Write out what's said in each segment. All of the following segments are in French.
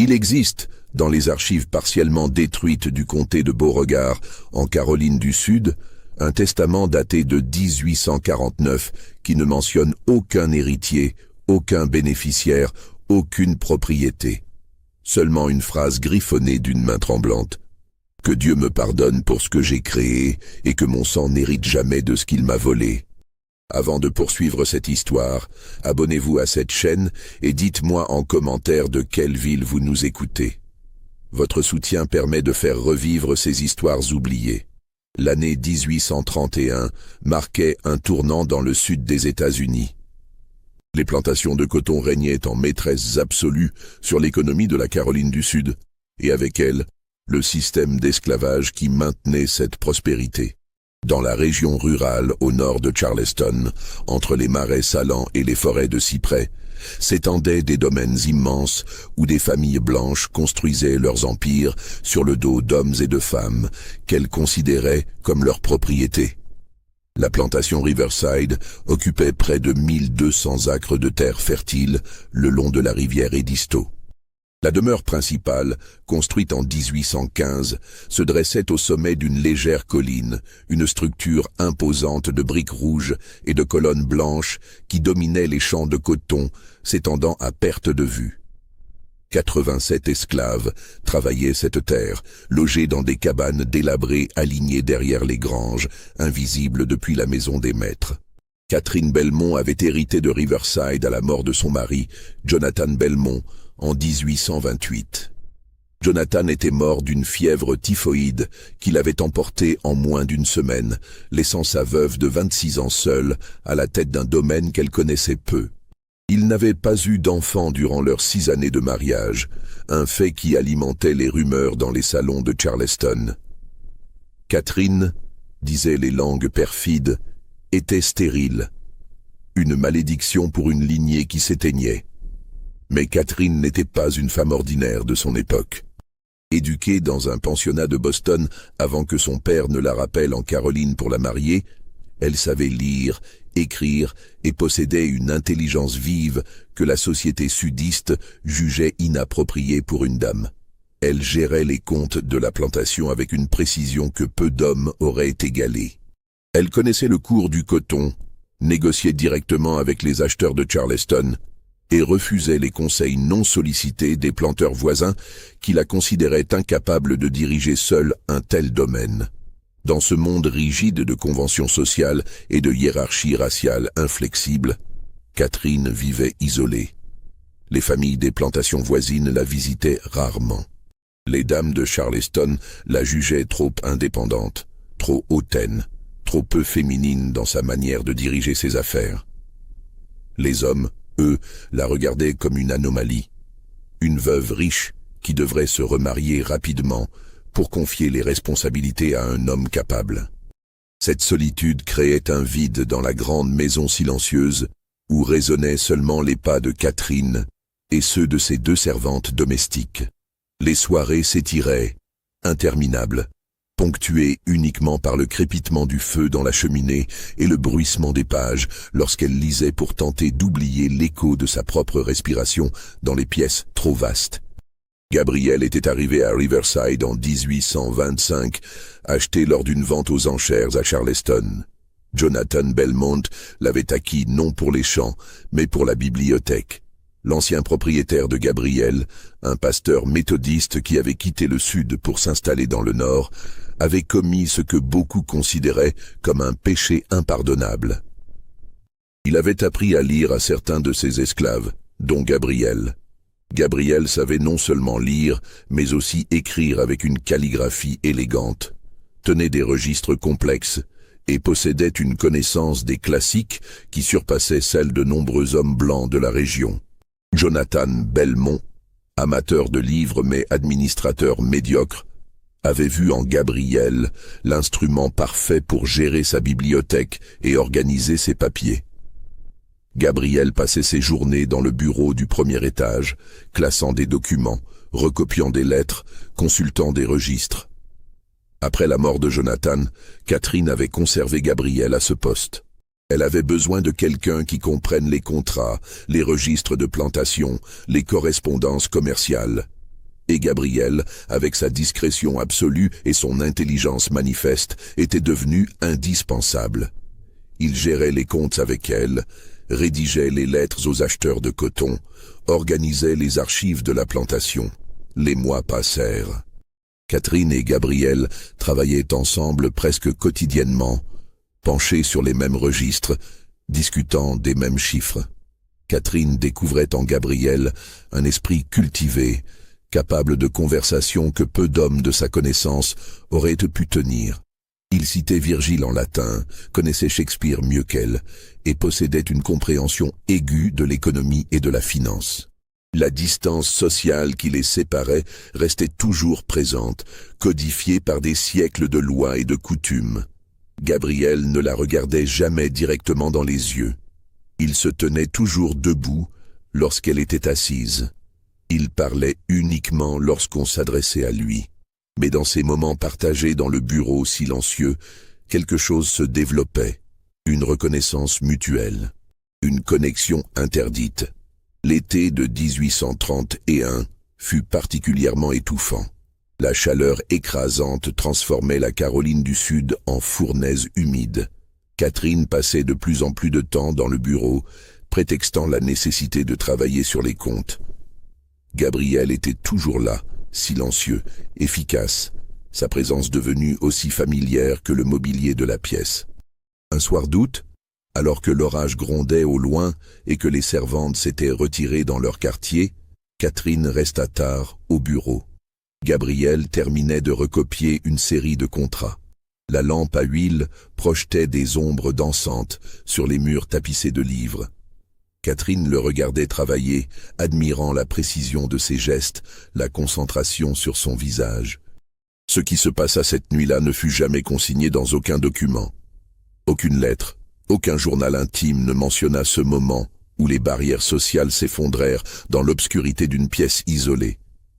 Il existe, dans les archives partiellement détruites du comté de Beauregard, en Caroline du Sud, un testament daté de 1849 qui ne mentionne aucun héritier, aucun bénéficiaire, aucune propriété. Seulement une phrase griffonnée d'une main tremblante. « Que Dieu me pardonne pour ce que j'ai créé et que mon sang n'hérite jamais de ce qu'il m'a volé. » Avant de poursuivre cette histoire, abonnez-vous à cette chaîne et dites-moi en commentaire de quelle ville vous nous écoutez. Votre soutien permet de faire revivre ces histoires oubliées. L'année 1831 marquait un tournant dans le sud des États-Unis. Les plantations de coton régnaient en maîtresse absolue sur l'économie de la Caroline du Sud, et avec elle, le système d'esclavage qui maintenait cette prospérité. Dans la région rurale au nord de Charleston, entre les marais salants et les forêts de cyprès, s'étendaient des domaines immenses où des familles blanches construisaient leurs empires sur le dos d'hommes et de femmes qu'elles considéraient comme leur propriété. La plantation Riverside occupait près de 1200 acres de terre fertile le long de la rivière Edisto. La demeure principale, construite en 1815, se dressait au sommet d'une légère colline, une structure imposante de briques rouges et de colonnes blanches qui dominait les champs de coton, s'étendant à perte de vue. 87 esclaves travaillaient cette terre, logés dans des cabanes délabrées alignées derrière les granges, invisibles depuis la maison des maîtres. Catherine Belmont avait hérité de Riverside à la mort de son mari, Jonathan Belmont, en 1828. Jonathan était mort d'une fièvre typhoïde qui l'avait emporté en moins d'une semaine, laissant sa veuve de 26 ans seule à la tête d'un domaine qu'elle connaissait peu. Ils n'avaient pas eu d'enfants durant leurs 6 années de mariage, un fait qui alimentait les rumeurs dans les salons de Charleston. Catherine, disaient les langues perfides, était stérile, une malédiction pour une lignée qui s'éteignait. Mais Catherine n'était pas une femme ordinaire de son époque. Éduquée dans un pensionnat de Boston avant que son père ne la rappelle en Caroline pour la marier, elle savait lire, écrire et possédait une intelligence vive que la société sudiste jugeait inappropriée pour une dame. Elle gérait les comptes de la plantation avec une précision que peu d'hommes auraient égalée. Elle connaissait le cours du coton, négociait directement avec les acheteurs de Charleston, et refusait les conseils non sollicités des planteurs voisins qui la considéraient incapable de diriger seule un tel domaine. Dans ce monde rigide de conventions sociales et de hiérarchie raciale inflexible, Catherine vivait isolée. Les familles des plantations voisines la visitaient rarement. Les dames de Charleston la jugeaient trop indépendante, trop hautaine, trop peu féminine dans sa manière de diriger ses affaires. Les hommes, eux, la regardaient comme une anomalie, une veuve riche qui devrait se remarier rapidement pour confier les responsabilités à un homme capable. Cette solitude créait un vide dans la grande maison silencieuse où résonnaient seulement les pas de Catherine et ceux de ses 2 servantes domestiques. Les soirées s'étiraient, interminables, ponctuée uniquement par le crépitement du feu dans la cheminée et le bruissement des pages lorsqu'elle lisait pour tenter d'oublier l'écho de sa propre respiration dans les pièces trop vastes. Gabriel était arrivé à Riverside en 1825, acheté lors d'une vente aux enchères à Charleston. Jonathan Belmont l'avait acquis non pour les champs, mais pour la bibliothèque. L'ancien propriétaire de Gabriel, un pasteur méthodiste qui avait quitté le sud pour s'installer dans le nord, avait commis ce que beaucoup considéraient comme un péché impardonnable. Il avait appris à lire à certains de ses esclaves, dont Gabriel. Gabriel savait non seulement lire, mais aussi écrire avec une calligraphie élégante, tenait des registres complexes et possédait une connaissance des classiques qui surpassait celle de nombreux hommes blancs de la région. Jonathan Belmont, amateur de livres mais administrateur médiocre, avait vu en Gabriel l'instrument parfait pour gérer sa bibliothèque et organiser ses papiers. Gabriel passait ses journées dans le bureau du premier étage, classant des documents, recopiant des lettres, consultant des registres. Après la mort de Jonathan, Catherine avait conservé Gabriel à ce poste. Elle avait besoin de quelqu'un qui comprenne les contrats, les registres de plantation, les correspondances commerciales. Et Gabriel, avec sa discrétion absolue et son intelligence manifeste, était devenu indispensable. Il gérait les comptes avec elle, rédigeait les lettres aux acheteurs de coton, organisait les archives de la plantation. Les mois passèrent. Catherine et Gabriel travaillaient ensemble presque quotidiennement, penchés sur les mêmes registres, discutant des mêmes chiffres. Catherine découvrait en Gabriel un esprit cultivé, capable de conversations que peu d'hommes de sa connaissance auraient pu tenir. Il citait Virgile en latin, connaissait Shakespeare mieux qu'elle, et possédait une compréhension aiguë de l'économie et de la finance. La distance sociale qui les séparait restait toujours présente, codifiée par des siècles de lois et de coutumes. Gabriel ne la regardait jamais directement dans les yeux. Il se tenait toujours debout lorsqu'elle était assise. Il parlait uniquement lorsqu'on s'adressait à lui. Mais dans ces moments partagés dans le bureau silencieux, quelque chose se développait. Une reconnaissance mutuelle. Une connexion interdite. L'été de 1831 fut particulièrement étouffant. La chaleur écrasante transformait la Caroline du Sud en fournaise humide. Catherine passait de plus en plus de temps dans le bureau, prétextant la nécessité de travailler sur les comptes. Gabriel était toujours là, silencieux, efficace, sa présence devenue aussi familière que le mobilier de la pièce. Un soir d'août, alors que l'orage grondait au loin et que les servantes s'étaient retirées dans leur quartier, Catherine resta tard au bureau. Gabriel terminait de recopier une série de contrats. La lampe à huile projetait des ombres dansantes sur les murs tapissés de livres. Catherine le regardait travailler, admirant la précision de ses gestes, la concentration sur son visage. Ce qui se passa cette nuit-là ne fut jamais consigné dans aucun document. Aucune lettre, aucun journal intime ne mentionna ce moment où les barrières sociales s'effondrèrent dans l'obscurité d'une pièce isolée.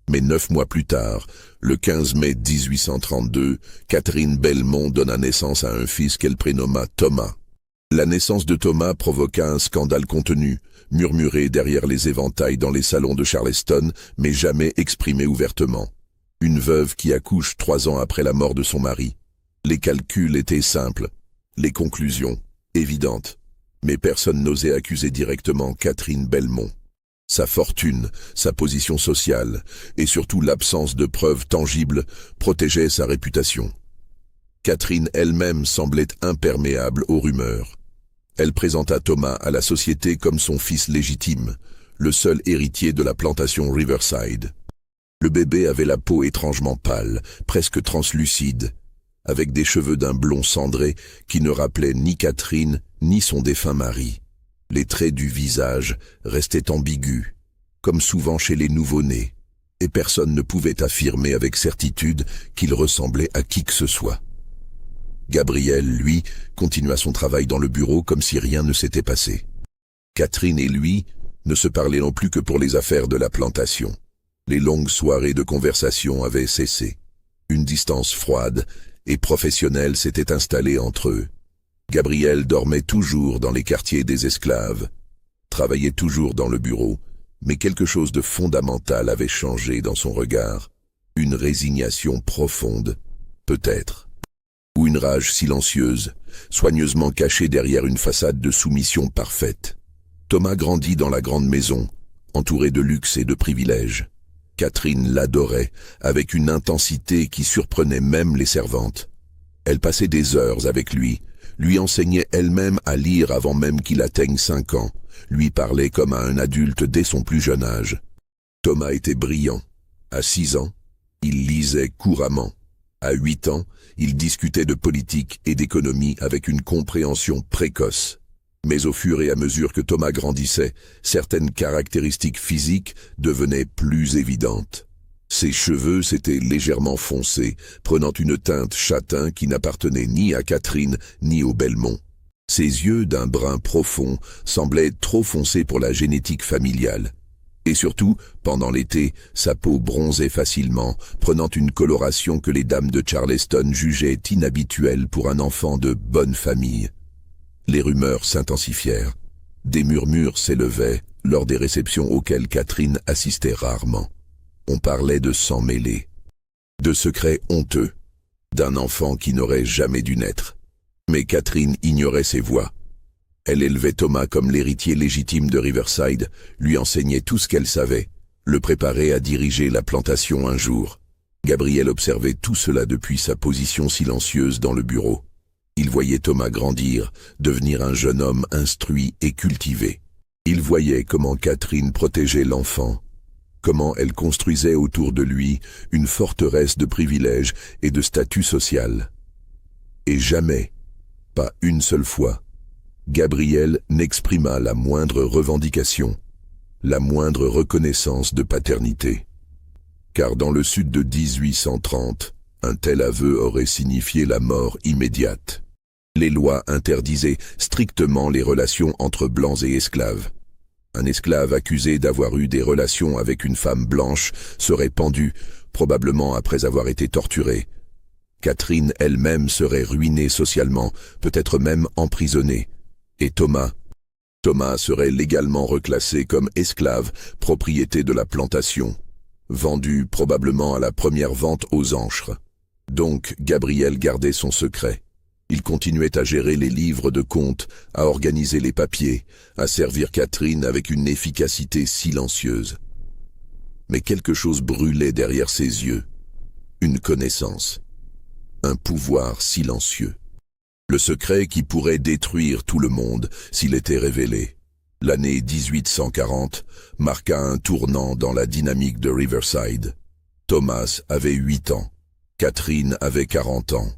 Mais 9 mois plus tard, le 15 mai 1832, Catherine Belmont donna naissance à un fils qu'elle prénomma Thomas. La naissance de Thomas provoqua un scandale contenu, murmuré derrière les éventails dans les salons de Charleston, mais jamais exprimé ouvertement. Une veuve qui accouche 3 ans après la mort de son mari. Les calculs étaient simples, les conclusions évidentes, mais personne n'osait accuser directement Catherine Belmont. Sa fortune, sa position sociale, et surtout l'absence de preuves tangibles protégeaient sa réputation. Catherine elle-même semblait imperméable aux rumeurs. Elle présenta Thomas à la société comme son fils légitime, le seul héritier de la plantation Riverside. Le bébé avait la peau étrangement pâle, presque translucide, avec des cheveux d'un blond cendré qui ne rappelaient ni Catherine ni son défunt mari. Les traits du visage restaient ambigus, comme souvent chez les nouveau-nés, et personne ne pouvait affirmer avec certitude qu'il ressemblait à qui que ce soit. Gabriel, lui, continua son travail dans le bureau comme si rien ne s'était passé. Catherine et lui ne se parlaient non plus que pour les affaires de la plantation. Les longues soirées de conversation avaient cessé. Une distance froide et professionnelle s'était installée entre eux. Gabriel dormait toujours dans les quartiers des esclaves, travaillait toujours dans le bureau, mais quelque chose de fondamental avait changé dans son regard. Une résignation profonde, peut-être, ou une rage silencieuse, soigneusement cachée derrière une façade de soumission parfaite. Thomas grandit dans la grande maison, entouré de luxe et de privilèges. Catherine l'adorait, avec une intensité qui surprenait même les servantes. Elle passait des heures avec lui enseignait elle-même à lire avant même qu'il atteigne 5 ans, lui parlait comme à un adulte dès son plus jeune âge. Thomas était brillant. À 6 ans, il lisait couramment. À 8 ans, il discutait de politique et d'économie avec une compréhension précoce. Mais au fur et à mesure que Thomas grandissait, certaines caractéristiques physiques devenaient plus évidentes. Ses cheveux s'étaient légèrement foncés, prenant une teinte châtain qui n'appartenait ni à Catherine ni aux Belmont. Ses yeux d'un brun profond semblaient trop foncés pour la génétique familiale. Et surtout, pendant l'été, sa peau bronzait facilement, prenant une coloration que les dames de Charleston jugeaient inhabituelle pour un enfant de bonne famille. Les rumeurs s'intensifièrent. Des murmures s'élevaient lors des réceptions auxquelles Catherine assistait rarement. On parlait de sang mêlé, de secrets honteux, d'un enfant qui n'aurait jamais dû naître. Mais Catherine ignorait ces voix. Elle élevait Thomas comme l'héritier légitime de Riverside, lui enseignait tout ce qu'elle savait, le préparait à diriger la plantation un jour. Gabriel observait tout cela depuis sa position silencieuse dans le bureau. Il voyait Thomas grandir, devenir un jeune homme instruit et cultivé. Il voyait comment Catherine protégeait l'enfant, comment elle construisait autour de lui une forteresse de privilèges et de statut social. Et jamais, pas une seule fois, Gabriel n'exprima la moindre revendication, la moindre reconnaissance de paternité. Car dans le sud de 1830, un tel aveu aurait signifié la mort immédiate. Les lois interdisaient strictement les relations entre blancs et esclaves. Un esclave accusé d'avoir eu des relations avec une femme blanche serait pendu, probablement après avoir été torturé. Catherine elle-même serait ruinée socialement, peut-être même emprisonnée. Et Thomas serait légalement reclassé comme esclave, propriété de la plantation, vendu probablement à la première vente aux ancres. Donc Gabriel gardait son secret. Il continuait à gérer les livres de comptes, à organiser les papiers, à servir Catherine avec une efficacité silencieuse. Mais quelque chose brûlait derrière ses yeux. Une connaissance. Un pouvoir silencieux. Le secret qui pourrait détruire tout le monde s'il était révélé. L'année 1840 marqua un tournant dans la dynamique de Riverside. Thomas avait 8 ans, Catherine avait 40 ans,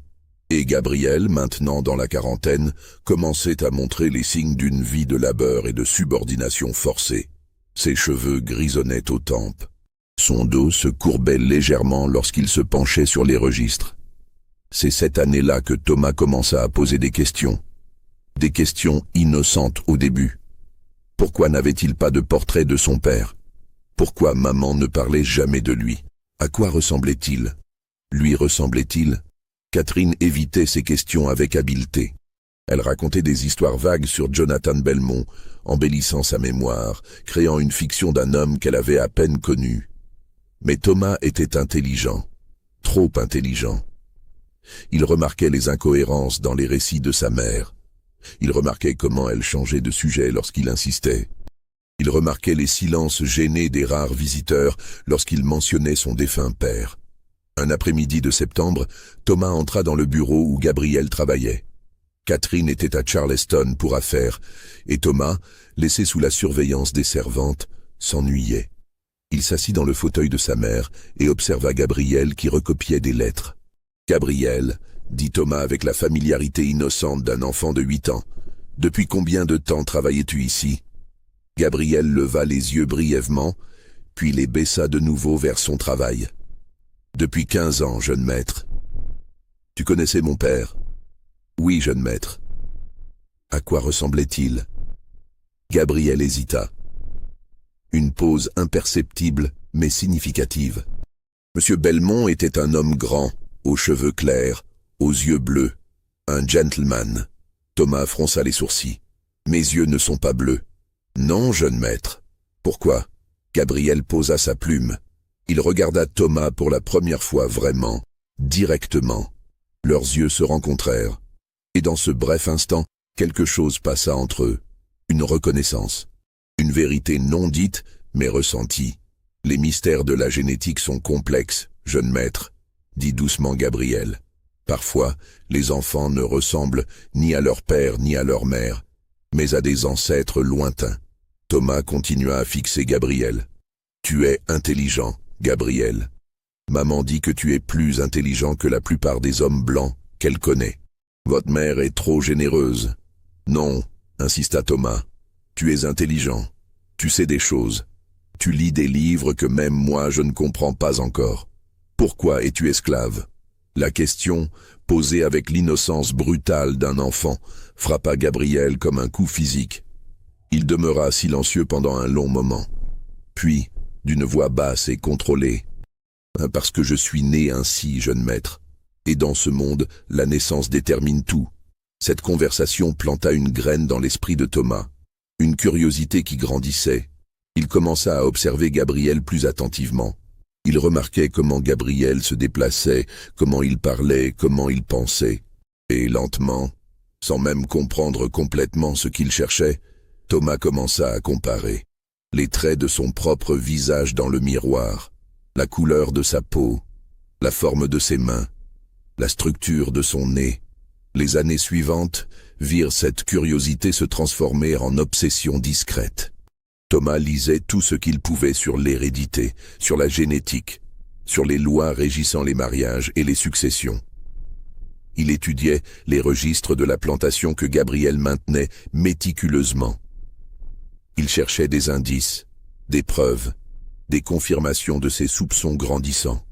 et Gabriel, maintenant dans la quarantaine, commençait à montrer les signes d'une vie de labeur et de subordination forcée. Ses cheveux grisonnaient aux tempes. Son dos se courbait légèrement lorsqu'il se penchait sur les registres. C'est cette année-là que Thomas commença à poser des questions. Des questions innocentes au début. Pourquoi n'avait-il pas de portrait de son père? Pourquoi maman ne parlait jamais de lui? À quoi ressemblait-il? Lui ressemblait-il? Catherine évitait ces questions avec habileté. Elle racontait des histoires vagues sur Jonathan Belmont, embellissant sa mémoire, créant une fiction d'un homme qu'elle avait à peine connu. Mais Thomas était intelligent, trop intelligent. Il remarquait les incohérences dans les récits de sa mère. Il remarquait comment elle changeait de sujet lorsqu'il insistait. Il remarquait les silences gênés des rares visiteurs lorsqu'il mentionnait son défunt père. Un après-midi de septembre, Thomas entra dans le bureau où Gabriel travaillait. Catherine était à Charleston pour affaires, et Thomas, laissé sous la surveillance des servantes, s'ennuyait. Il s'assit dans le fauteuil de sa mère et observa Gabriel qui recopiait des lettres. « Gabriel, » dit Thomas avec la familiarité innocente d'un enfant de 8 ans, « depuis combien de temps travaillais-tu ici ?» Gabriel leva les yeux brièvement, puis les baissa de nouveau vers son travail. « Depuis 15 ans, jeune maître. »« Tu connaissais mon père ?»« Oui, jeune maître. »« À quoi ressemblait-il ?» Gabriel hésita. Une pause imperceptible, mais significative. Monsieur Belmont était un homme grand, aux cheveux clairs, aux yeux bleus, un gentleman. Thomas fronça les sourcils. « Mes yeux ne sont pas bleus. »« Non, jeune maître. »« Pourquoi ?» Gabriel posa sa plume. Il regarda Thomas pour la première fois vraiment, directement. Leurs yeux se rencontrèrent. Et dans ce bref instant, quelque chose passa entre eux. Une reconnaissance. Une vérité non dite, mais ressentie. « Les mystères de la génétique sont complexes, jeune maître, » dit doucement Gabriel. Parfois, les enfants ne ressemblent ni à leur père ni à leur mère, mais à des ancêtres lointains. Thomas continua à fixer Gabriel. « Tu es intelligent, Gabriel. Maman dit que tu es plus intelligent que la plupart des hommes blancs qu'elle connaît. Votre mère est trop généreuse. »« Non, » insista Thomas. « Tu es intelligent. Tu sais des choses. Tu lis des livres que même moi je ne comprends pas encore. Pourquoi es-tu esclave ?» La question, posée avec l'innocence brutale d'un enfant, frappa Gabriel comme un coup physique. Il demeura silencieux pendant un long moment. Puis, d'une voix basse et contrôlée, « Parce que je suis né ainsi, jeune maître. Et dans ce monde, la naissance détermine tout. » Cette conversation planta une graine dans l'esprit de Thomas. Une curiosité qui grandissait. Il commença à observer Gabriel plus attentivement. Il remarquait comment Gabriel se déplaçait, comment il parlait, comment il pensait. Et lentement, sans même comprendre complètement ce qu'il cherchait, Thomas commença à comparer. Les traits de son propre visage dans le miroir, la couleur de sa peau, la forme de ses mains, la structure de son nez. Les années suivantes virent cette curiosité se transformer en obsession discrète. Thomas lisait tout ce qu'il pouvait sur l'hérédité, sur la génétique, sur les lois régissant les mariages et les successions. Il étudiait les registres de la plantation que Gabriel maintenait méticuleusement. Il cherchait des indices, des preuves, des confirmations de ses soupçons grandissants.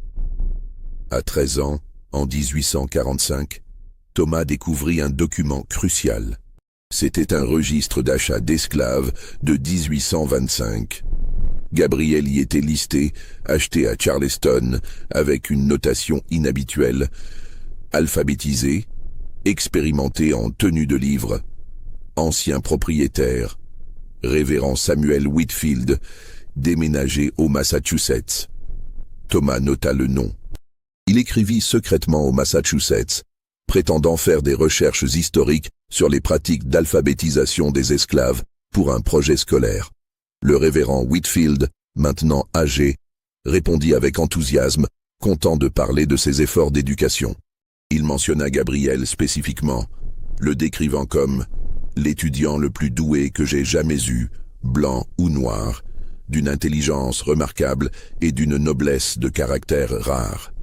À 13 ans, en 1845, Thomas découvrit un document crucial. C'était un registre d'achat d'esclaves de 1825. Gabriel y était listé, acheté à Charleston, avec une notation inhabituelle, alphabétisé, expérimenté en tenue de livre, ancien propriétaire, révérend Samuel Whitfield, déménagé au Massachusetts. Thomas nota le nom. Il écrivit secrètement au Massachusetts, prétendant faire des recherches historiques sur les pratiques d'alphabétisation des esclaves pour un projet scolaire. Le révérend Whitfield, maintenant âgé, répondit avec enthousiasme, content de parler de ses efforts d'éducation. Il mentionna Gabriel spécifiquement, le décrivant comme « l'étudiant le plus doué que j'ai jamais eu, blanc ou noir, d'une intelligence remarquable et d'une noblesse de caractère rare. »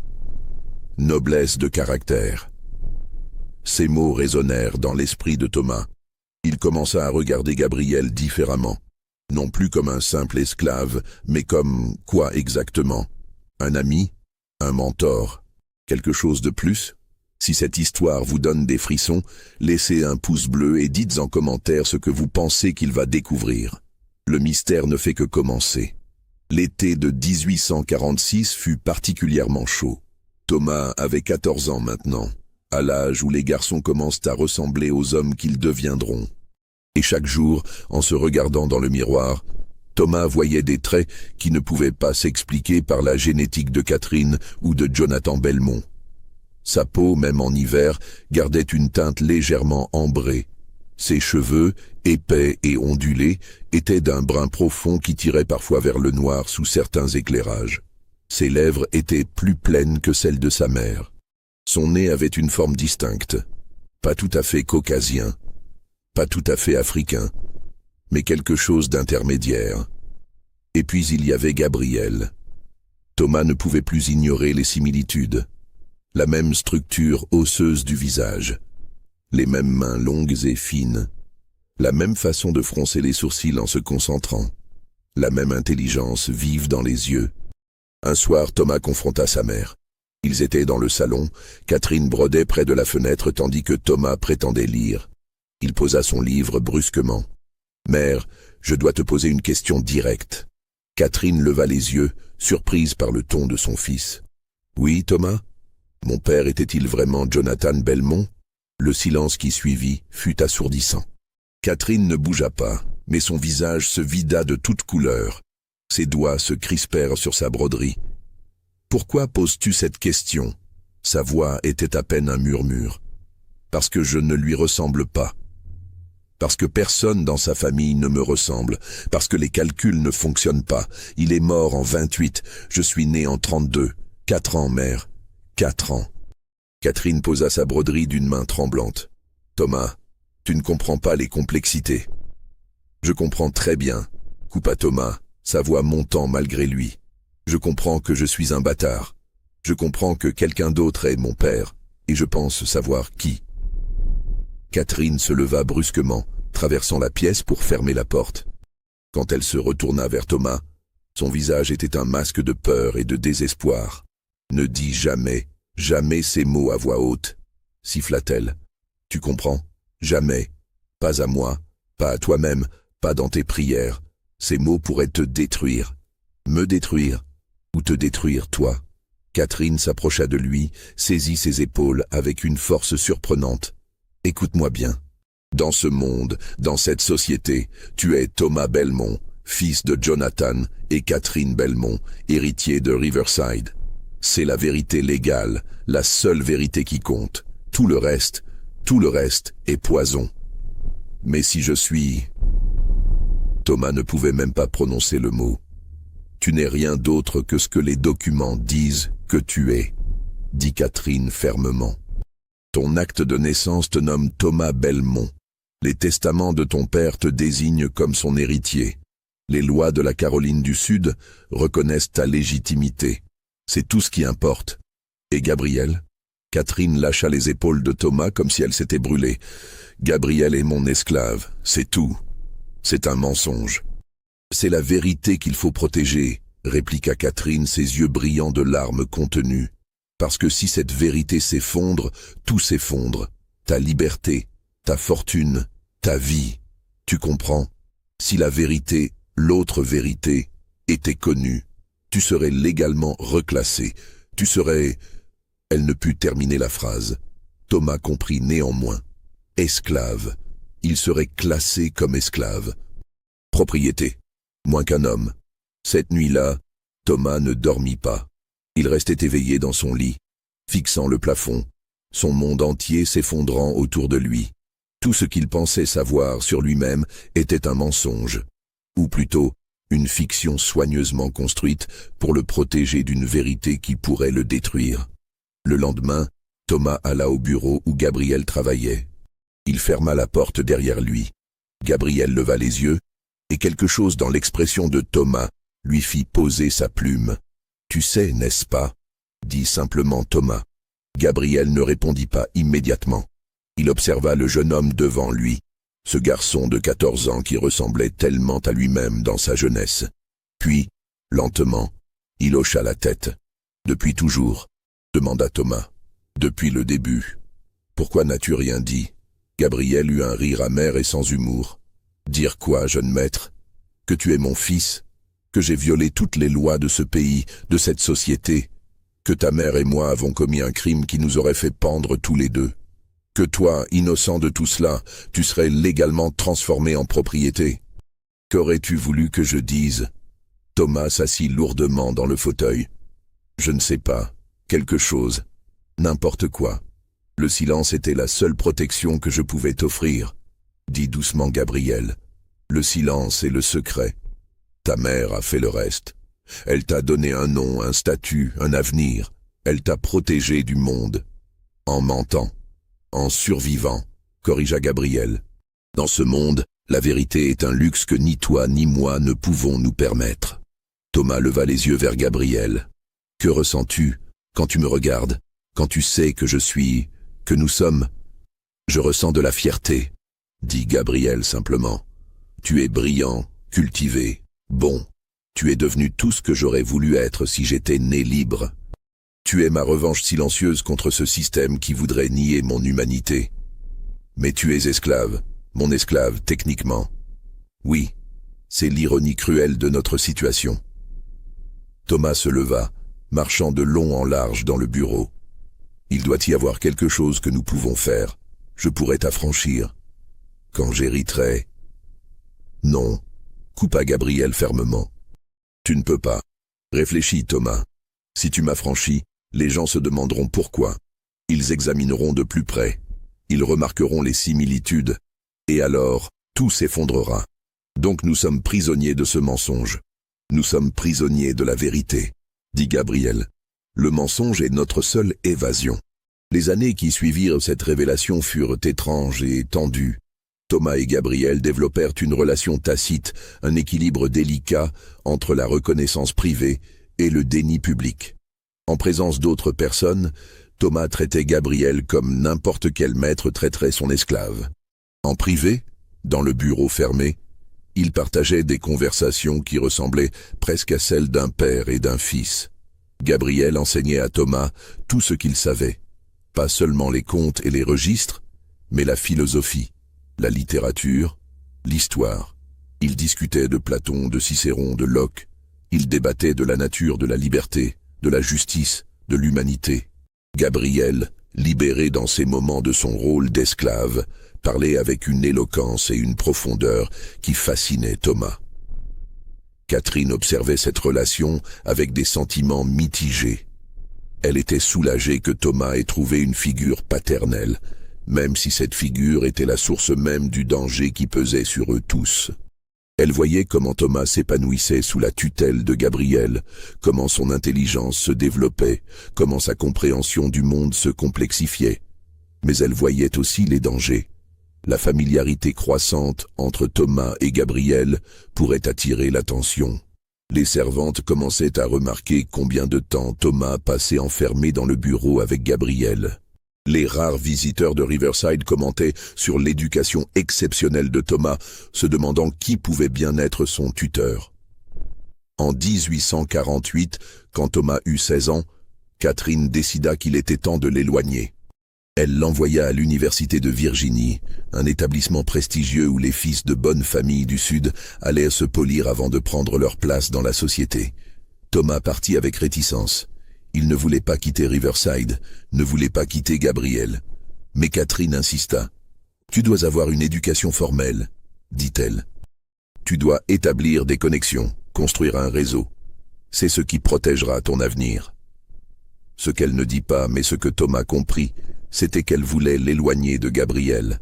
Noblesse de caractère. Ces mots résonnèrent dans l'esprit de Thomas. Il commença à regarder Gabriel différemment. Non plus comme un simple esclave, mais comme quoi exactement? Un ami? Un mentor? Quelque chose de plus? Si cette histoire vous donne des frissons, laissez un pouce bleu et dites en commentaire ce que vous pensez qu'il va découvrir. Le mystère ne fait que commencer. L'été de 1846 fut particulièrement chaud. Thomas avait 14 ans maintenant, à l'âge où les garçons commencent à ressembler aux hommes qu'ils deviendront. Et chaque jour, en se regardant dans le miroir, Thomas voyait des traits qui ne pouvaient pas s'expliquer par la génétique de Catherine ou de Jonathan Belmont. Sa peau, même en hiver, gardait une teinte légèrement ambrée. Ses cheveux, épais et ondulés, étaient d'un brun profond qui tirait parfois vers le noir sous certains éclairages. Ses lèvres étaient plus pleines que celles de sa mère. Son nez avait une forme distincte, pas tout à fait caucasien, pas tout à fait africain, mais quelque chose d'intermédiaire. Et puis il y avait Gabriel. Thomas ne pouvait plus ignorer les similitudes. La même structure osseuse du visage, les mêmes mains longues et fines, la même façon de froncer les sourcils en se concentrant, la même intelligence vive dans les yeux. Un soir, Thomas confronta sa mère. Ils étaient dans le salon, Catherine brodait près de la fenêtre tandis que Thomas prétendait lire. Il posa son livre brusquement. « Mère, je dois te poser une question directe. » Catherine leva les yeux, surprise par le ton de son fils. « Oui, Thomas ? Mon père était-il vraiment Jonathan Belmont ?» Le silence qui suivit fut assourdissant. Catherine ne bougea pas, mais son visage se vida de toutes couleurs. Ses doigts se crispèrent sur sa broderie. « Pourquoi poses-tu cette question ?» Sa voix était à peine un murmure. « Parce que je ne lui ressemble pas. Parce que personne dans sa famille ne me ressemble. Parce que les calculs ne fonctionnent pas. Il est mort en 28, je suis né en 32. 4 ans, mère. 4 ans. » Catherine posa sa broderie d'une main tremblante. « Thomas, tu ne comprends pas les complexités. »« Je comprends très bien, » coupa Thomas, sa voix montant malgré lui. « Je comprends que je suis un bâtard. Je comprends que quelqu'un d'autre est mon père, et je pense savoir qui. » Catherine se leva brusquement, traversant la pièce pour fermer la porte. Quand elle se retourna vers Thomas, son visage était un masque de peur et de désespoir. « Ne dis jamais, jamais ces mots à voix haute, » siffla-t-elle. « Tu comprends? Jamais. Pas à moi, pas à toi-même, pas dans tes prières. Ces mots pourraient te détruire. Me détruire, ou te détruire toi. » Catherine s'approcha de lui, saisit ses épaules avec une force surprenante. « Écoute-moi bien. Dans ce monde, dans cette société, tu es Thomas Belmont, fils de Jonathan et Catherine Belmont, héritier de Riverside. C'est la vérité légale, la seule vérité qui compte. Tout le reste est poison. Mais si je suis... Thomas ne pouvait même pas prononcer le mot. Tu n'es rien d'autre que ce que les documents disent que tu es, dit Catherine fermement. Ton acte de naissance te nomme Thomas Belmont. Les testaments de ton père te désignent comme son héritier. Les lois de la Caroline du Sud reconnaissent ta légitimité. C'est tout ce qui importe. Et Gabriel? Catherine lâcha les épaules de Thomas comme si elle s'était brûlée. Gabriel est mon esclave, c'est tout. C'est un mensonge. C'est la vérité qu'il faut protéger, répliqua Catherine, ses yeux brillants de larmes contenues. Parce que si cette vérité s'effondre, tout s'effondre. Ta liberté, ta fortune, ta vie. Tu comprends? Si la vérité, l'autre vérité, était connue, tu serais légalement reclassé. Tu serais... Elle ne put terminer la phrase. Thomas comprit néanmoins. Esclave. Il serait classé comme esclave. Propriété. Moins qu'un homme. Cette nuit-là, Thomas ne dormit pas. Il restait éveillé dans son lit, fixant le plafond, son monde entier s'effondrant autour de lui. Tout ce qu'il pensait savoir sur lui-même était un mensonge, ou plutôt une fiction soigneusement construite pour le protéger d'une vérité qui pourrait le détruire. Le lendemain, Thomas alla au bureau où Gabriel travaillait. Il ferma la porte derrière lui. Gabriel leva les yeux, et quelque chose dans l'expression de Thomas lui fit poser sa plume. « Tu sais, n'est-ce pas ?» dit simplement Thomas. Gabriel ne répondit pas immédiatement. Il observa le jeune homme devant lui, ce garçon de 14 ans qui ressemblait tellement à lui-même dans sa jeunesse. Puis, lentement, il hocha la tête. « Depuis toujours ?» demanda Thomas. « Depuis le début. Pourquoi n'as-tu rien dit ?» Gabriel eut un rire amer et sans humour. « Dire quoi, jeune maître? Que tu es mon fils? Que j'ai violé toutes les lois de ce pays, de cette société? Que ta mère et moi avons commis un crime qui nous aurait fait pendre tous les deux? Que toi, innocent de tout cela, tu serais légalement transformé en propriété? Qu'aurais-tu voulu que je dise ?» Thomas s'assit lourdement dans le fauteuil. « Je ne sais pas. Quelque chose. N'importe quoi. Le silence était la seule protection que je pouvais t'offrir, » dit doucement Gabriel. « Le silence et le secret. Ta mère a fait le reste. Elle t'a donné un nom, un statut, un avenir. Elle t'a protégé du monde. En mentant, en survivant, corrigea Gabriel. Dans ce monde, la vérité est un luxe que ni toi ni moi ne pouvons nous permettre. » Thomas leva les yeux vers Gabriel. « Que ressens-tu quand tu me regardes, quand tu sais que je suis, que nous sommes? » « Je ressens de la fierté, » dit Gabriel simplement. « Tu es brillant, cultivé, bon. Tu es devenu tout ce que j'aurais voulu être si j'étais né libre. Tu es ma revanche silencieuse contre ce système qui voudrait nier mon humanité. Mais tu es esclave, mon esclave techniquement. Oui, c'est l'ironie cruelle de notre situation. » Thomas se leva, marchant de long en large dans le bureau. « Il doit y avoir quelque chose que nous pouvons faire. Je pourrais t'affranchir. Quand j'hériterai... » « Non, » coupa Gabriel fermement. « Tu ne peux pas. Réfléchis, Thomas. Si tu m'affranchis, les gens se demanderont pourquoi. Ils examineront de plus près. Ils remarqueront les similitudes. Et alors, tout s'effondrera. Donc nous sommes prisonniers de ce mensonge. Nous sommes prisonniers de la vérité, » dit Gabriel. « Le mensonge est notre seule évasion. » Les années qui suivirent cette révélation furent étranges et tendues. Thomas et Gabriel développèrent une relation tacite, un équilibre délicat entre la reconnaissance privée et le déni public. En présence d'autres personnes, Thomas traitait Gabriel comme n'importe quel maître traiterait son esclave. En privé, dans le bureau fermé, ils partageaient des conversations qui ressemblaient presque à celles d'un père et d'un fils. Gabriel enseignait à Thomas tout ce qu'il savait, pas seulement les contes et les registres, mais la philosophie, la littérature, l'histoire. Il discutait de Platon, de Cicéron, de Locke. Il débattait de la nature, de la liberté, de la justice, de l'humanité. Gabriel, libéré dans ces moments de son rôle d'esclave, parlait avec une éloquence et une profondeur qui fascinaient Thomas. Catherine observait cette relation avec des sentiments mitigés. Elle était soulagée que Thomas ait trouvé une figure paternelle, même si cette figure était la source même du danger qui pesait sur eux tous. Elle voyait comment Thomas s'épanouissait sous la tutelle de Gabrielle, comment son intelligence se développait, comment sa compréhension du monde se complexifiait. Mais elle voyait aussi les dangers. La familiarité croissante entre Thomas et Gabrielle pourrait attirer l'attention. Les servantes commençaient à remarquer combien de temps Thomas passait enfermé dans le bureau avec Gabrielle. Les rares visiteurs de Riverside commentaient sur l'éducation exceptionnelle de Thomas, se demandant qui pouvait bien être son tuteur. En 1848, quand Thomas eut 16 ans, Catherine décida qu'il était temps de l'éloigner. Elle l'envoya à l'université de Virginie, un établissement prestigieux où les fils de bonnes familles du Sud allaient se polir avant de prendre leur place dans la société. Thomas partit avec réticence. Il ne voulait pas quitter Riverside, ne voulait pas quitter Gabrielle. Mais Catherine insista. « Tu dois avoir une éducation formelle, dit-elle. Tu dois établir des connexions, construire un réseau. C'est ce qui protégera ton avenir. » Ce qu'elle ne dit pas, mais ce que Thomas comprit, c'était qu'elle voulait l'éloigner de Gabrielle.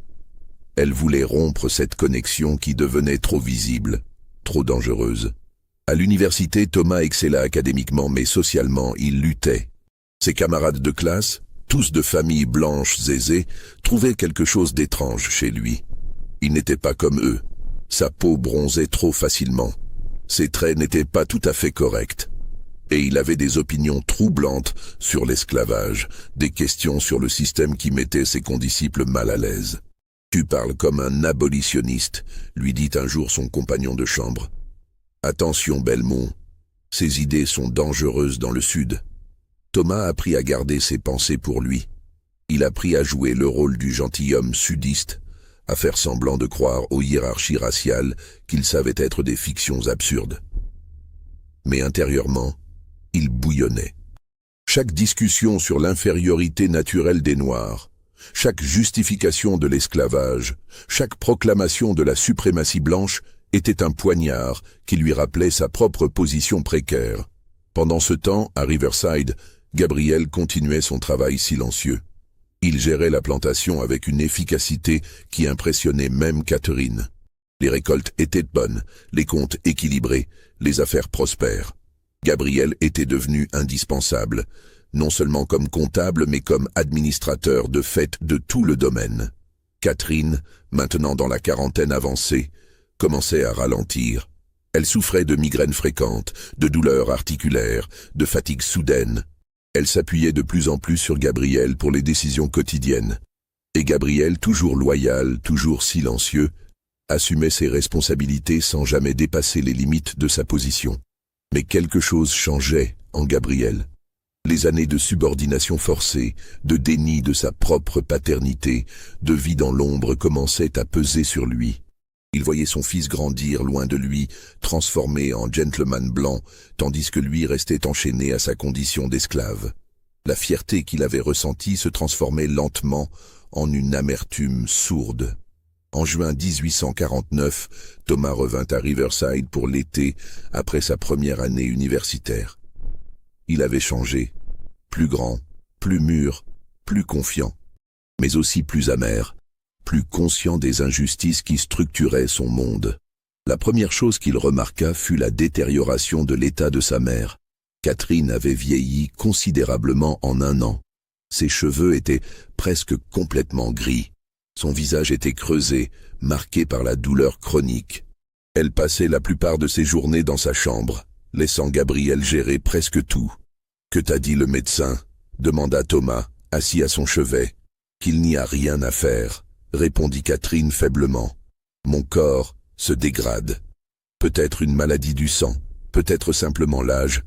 Elle voulait rompre cette connexion qui devenait trop visible, trop dangereuse. À l'université, Thomas excella académiquement, mais socialement, il luttait. Ses camarades de classe, tous de familles blanches aisées, trouvaient quelque chose d'étrange chez lui. Il n'était pas comme eux. Sa peau bronzait trop facilement. Ses traits n'étaient pas tout à fait corrects. Et il avait des opinions troublantes sur l'esclavage, des questions sur le système qui mettait ses condisciples mal à l'aise. « Tu parles comme un abolitionniste », lui dit un jour son compagnon de chambre. « Attention, Belmont, ces idées sont dangereuses dans le Sud. » Thomas apprit à garder ses pensées pour lui. Il apprit à jouer le rôle du gentilhomme sudiste, à faire semblant de croire aux hiérarchies raciales qu'il savait être des fictions absurdes. Mais intérieurement, il bouillonnait. Chaque discussion sur l'infériorité naturelle des Noirs, chaque justification de l'esclavage, chaque proclamation de la suprématie blanche était un poignard qui lui rappelait sa propre position précaire. Pendant ce temps, à Riverside, Gabrielle continuait son travail silencieux. Il gérait la plantation avec une efficacité qui impressionnait même Catherine. Les récoltes étaient bonnes, les comptes équilibrés, les affaires prospères. Gabrielle était devenu indispensable, non seulement comme comptable mais comme administrateur de fait de tout le domaine. Catherine, maintenant dans la quarantaine avancée, commençait à ralentir. Elle souffrait de migraines fréquentes, de douleurs articulaires, de fatigue soudaine. Elle s'appuyait de plus en plus sur Gabrielle pour les décisions quotidiennes. Et Gabrielle, toujours loyal, toujours silencieux, assumait ses responsabilités sans jamais dépasser les limites de sa position. Mais quelque chose changeait en Gabrielle. Les années de subordination forcée, de déni de sa propre paternité, de vie dans l'ombre commençaient à peser sur lui. Il voyait son fils grandir loin de lui, transformé en gentleman blanc, tandis que lui restait enchaîné à sa condition d'esclave. La fierté qu'il avait ressentie se transformait lentement en une amertume sourde. En juin 1849, Thomas revint à Riverside pour l'été après sa première année universitaire. Il avait changé, plus grand, plus mûr, plus confiant, mais aussi plus amer, plus conscient des injustices qui structuraient son monde. La première chose qu'il remarqua fut la détérioration de l'état de sa mère. Catherine avait vieilli considérablement en 1 an. Ses cheveux étaient presque complètement gris. Son visage était creusé, marqué par la douleur chronique. Elle passait la plupart de ses journées dans sa chambre, laissant Gabrielle gérer presque tout. « Que t'a dit le médecin ?» demanda Thomas, assis à son chevet. « Qu'il n'y a rien à faire », répondit Catherine faiblement. « Mon corps se dégrade. Peut-être une maladie du sang, peut-être simplement l'âge.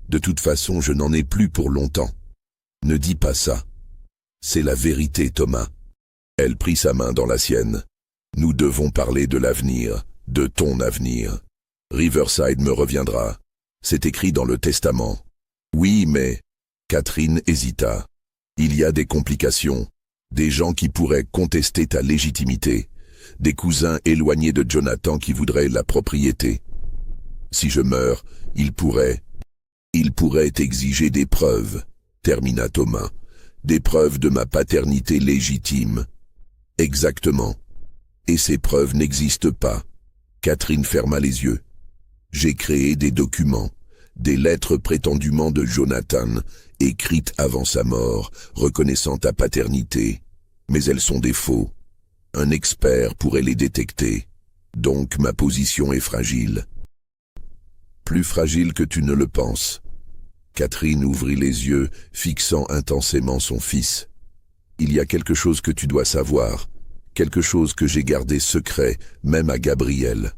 De toute façon, je n'en ai plus pour longtemps. Ne dis pas ça. C'est la vérité, Thomas. » Elle prit sa main dans la sienne. « Nous devons parler de l'avenir, de ton avenir. Riverside me reviendra. C'est écrit dans le testament. » « Oui, mais... » Catherine hésita. « Il y a des complications, des gens qui pourraient contester ta légitimité, des cousins éloignés de Jonathan qui voudraient la propriété. » Si je meurs, il pourrait exiger des preuves, termina Thomas. Des preuves de ma paternité légitime. Exactement. Et ces preuves n'existent pas. Catherine ferma les yeux. J'ai créé des documents, des lettres prétendument de Jonathan, écrites avant sa mort, reconnaissant ta paternité. Mais elles sont des faux. Un expert pourrait les détecter. Donc ma position est fragile. Plus fragile que tu ne le penses. Catherine ouvrit les yeux, fixant intensément son fils. Il y a quelque chose que tu dois savoir, quelque chose que j'ai gardé secret, même à Gabriel.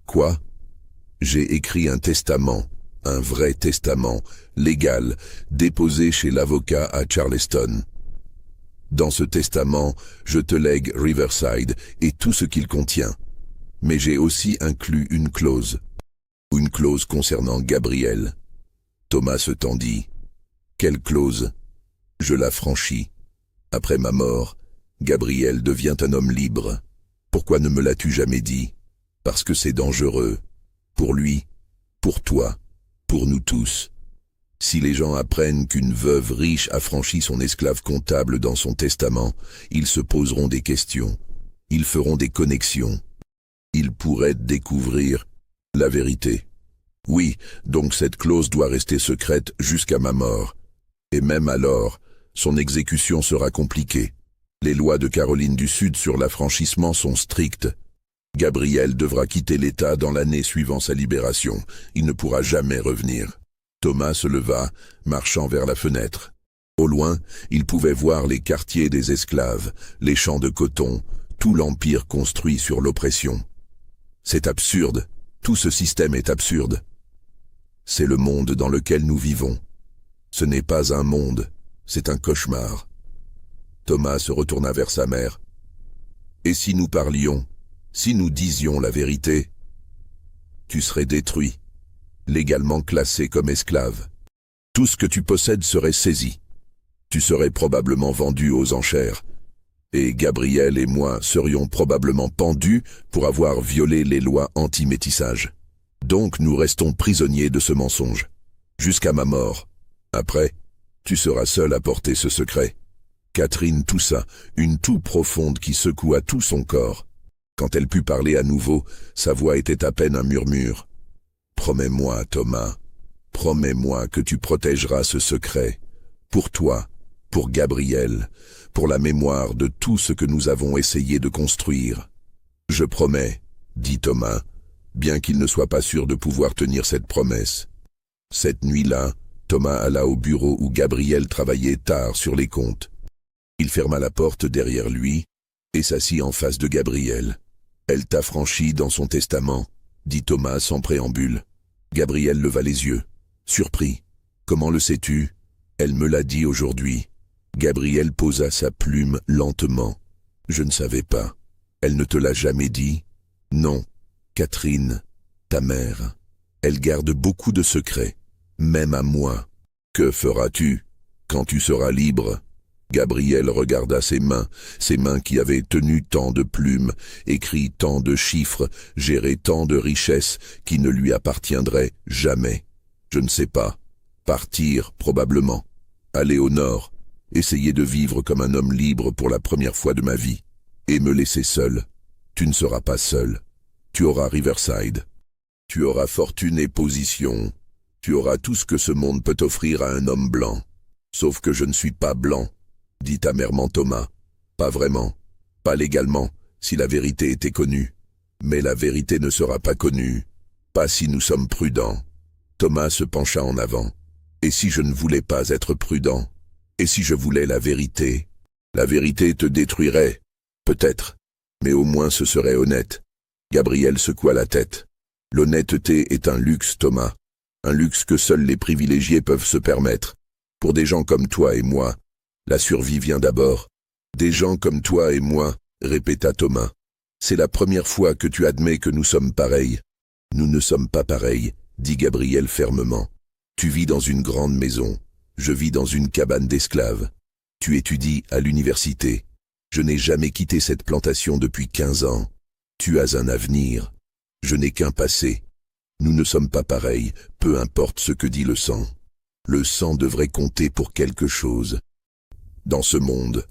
Quoi? J'ai écrit un testament, un vrai testament, légal, déposé chez l'avocat à Charleston. Dans ce testament, je te lègue Riverside et tout ce qu'il contient. Mais j'ai aussi inclus une clause concernant Gabriel. Thomas se tendit. Quelle clause? Je la franchis. Après ma mort, Gabriel devient un homme libre. Pourquoi ne me l'as-tu jamais dit? Parce que c'est dangereux. Pour lui, pour toi, pour nous tous. Si les gens apprennent qu'une veuve riche a franchi son esclave comptable dans son testament, ils se poseront des questions. Ils feront des connexions. Ils pourraient découvrir la vérité. Oui, donc cette clause doit rester secrète jusqu'à ma mort. Et même alors, son exécution sera compliquée. Les lois de Caroline du Sud sur l'affranchissement sont strictes. Gabriel devra quitter l'État dans l'année suivant sa libération. Il ne pourra jamais revenir. Thomas se leva, marchant vers la fenêtre. Au loin, il pouvait voir les quartiers des esclaves, les champs de coton, tout l'empire construit sur l'oppression. C'est absurde. Tout ce système est absurde. C'est le monde dans lequel nous vivons. Ce n'est pas un monde, c'est un cauchemar. Thomas se retourna vers sa mère. Et si nous parlions, si nous disions la vérité, tu serais détruit, légalement classé comme esclave. Tout ce que tu possèdes serait saisi. Tu serais probablement vendu aux enchères. Et Gabriel et moi serions probablement pendus pour avoir violé les lois anti-métissage. Donc nous restons prisonniers de ce mensonge, jusqu'à ma mort. Après, tu seras seul à porter ce secret. Catherine toussa, une toux profonde qui secoua tout son corps. Quand elle put parler à nouveau, sa voix était à peine un murmure. Promets-moi, Thomas, promets-moi que tu protégeras ce secret. Pour toi, pour Gabriel, pour la mémoire de tout ce que nous avons essayé de construire. Je promets, dit Thomas, bien qu'il ne soit pas sûr de pouvoir tenir cette promesse. Cette nuit-là, Thomas alla au bureau où Gabriel travaillait tard sur les comptes. Il ferma la porte derrière lui et s'assit en face de Gabriel. « Elle t'a franchi dans son testament », dit Thomas sans préambule. Gabriel leva les yeux, surpris. « Comment le sais-tu » ? Elle me l'a dit aujourd'hui. Gabriel posa sa plume lentement. « Je ne savais pas. Elle ne te l'a jamais dit ?»« Non. Catherine, ta mère, elle garde beaucoup de secrets, même à moi. Que feras-tu quand tu seras libre ?» Gabriel regarda ses mains qui avaient tenu tant de plumes, écrit tant de chiffres, géré tant de richesses qui ne lui appartiendraient jamais. Je ne sais pas. Partir, probablement. Aller au nord, essayer de vivre comme un homme libre pour la première fois de ma vie, et me laisser seul. Tu ne seras pas seul. Tu auras Riverside. Tu auras fortune et position. Tu auras tout ce que ce monde peut offrir à un homme blanc. Sauf que je ne suis pas blanc, dit amèrement Thomas. Pas vraiment. Pas légalement, si la vérité était connue. Mais la vérité ne sera pas connue. Pas si nous sommes prudents. Thomas se pencha en avant. Et si je ne voulais pas être prudent? Et si je voulais la vérité? La vérité te détruirait. Peut-être. Mais au moins ce serait honnête. Gabriel secoua la tête. L'honnêteté est un luxe, Thomas. Un luxe que seuls les privilégiés peuvent se permettre. Pour des gens comme toi et moi, la survie vient d'abord. Des gens comme toi et moi, répéta Thomas. C'est la première fois que tu admets que nous sommes pareils. Nous ne sommes pas pareils, dit Gabriel fermement. Tu vis dans une grande maison. Je vis dans une cabane d'esclaves. Tu étudies à l'université. Je n'ai jamais quitté cette plantation depuis 15 ans. Tu as un avenir. Je n'ai qu'un passé. Nous ne sommes pas pareils, peu importe ce que dit le sang. Le sang devrait compter pour quelque chose. Dans ce monde,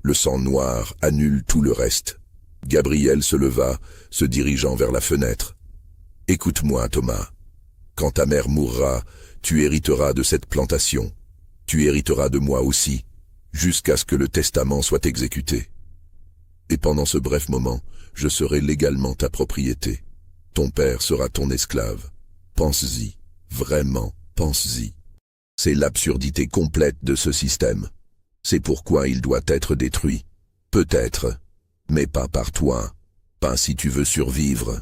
le sang noir annule tout le reste. Gabriel se leva, se dirigeant vers la fenêtre. « Écoute-moi, Thomas. Quand ta mère mourra, tu hériteras de cette plantation. Tu hériteras de moi aussi, jusqu'à ce que le testament soit exécuté. Et pendant ce bref moment, je serai légalement ta propriété. Ton père sera ton esclave. Pense-y, vraiment, pense-y. C'est l'absurdité complète de ce système. C'est pourquoi il doit être détruit. Peut-être, mais pas par toi, pas si tu veux survivre. »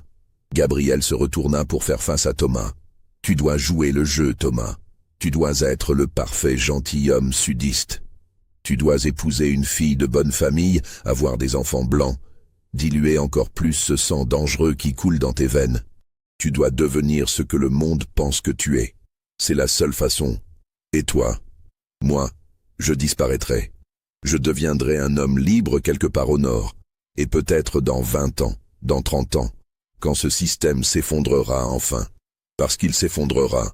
Gabriel se retourna pour faire face à Thomas. « Tu dois jouer le jeu, Thomas. Tu dois être le parfait gentilhomme sudiste. Tu dois épouser une fille de bonne famille, avoir des enfants blancs, diluer encore plus ce sang dangereux qui coule dans tes veines. Tu dois devenir ce que le monde pense que tu es. C'est la seule façon. Et toi? Moi, je disparaîtrai. Je deviendrai un homme libre quelque part au nord, et peut-être dans 20 ans, dans 30 ans, quand ce système s'effondrera enfin. Parce qu'il s'effondrera.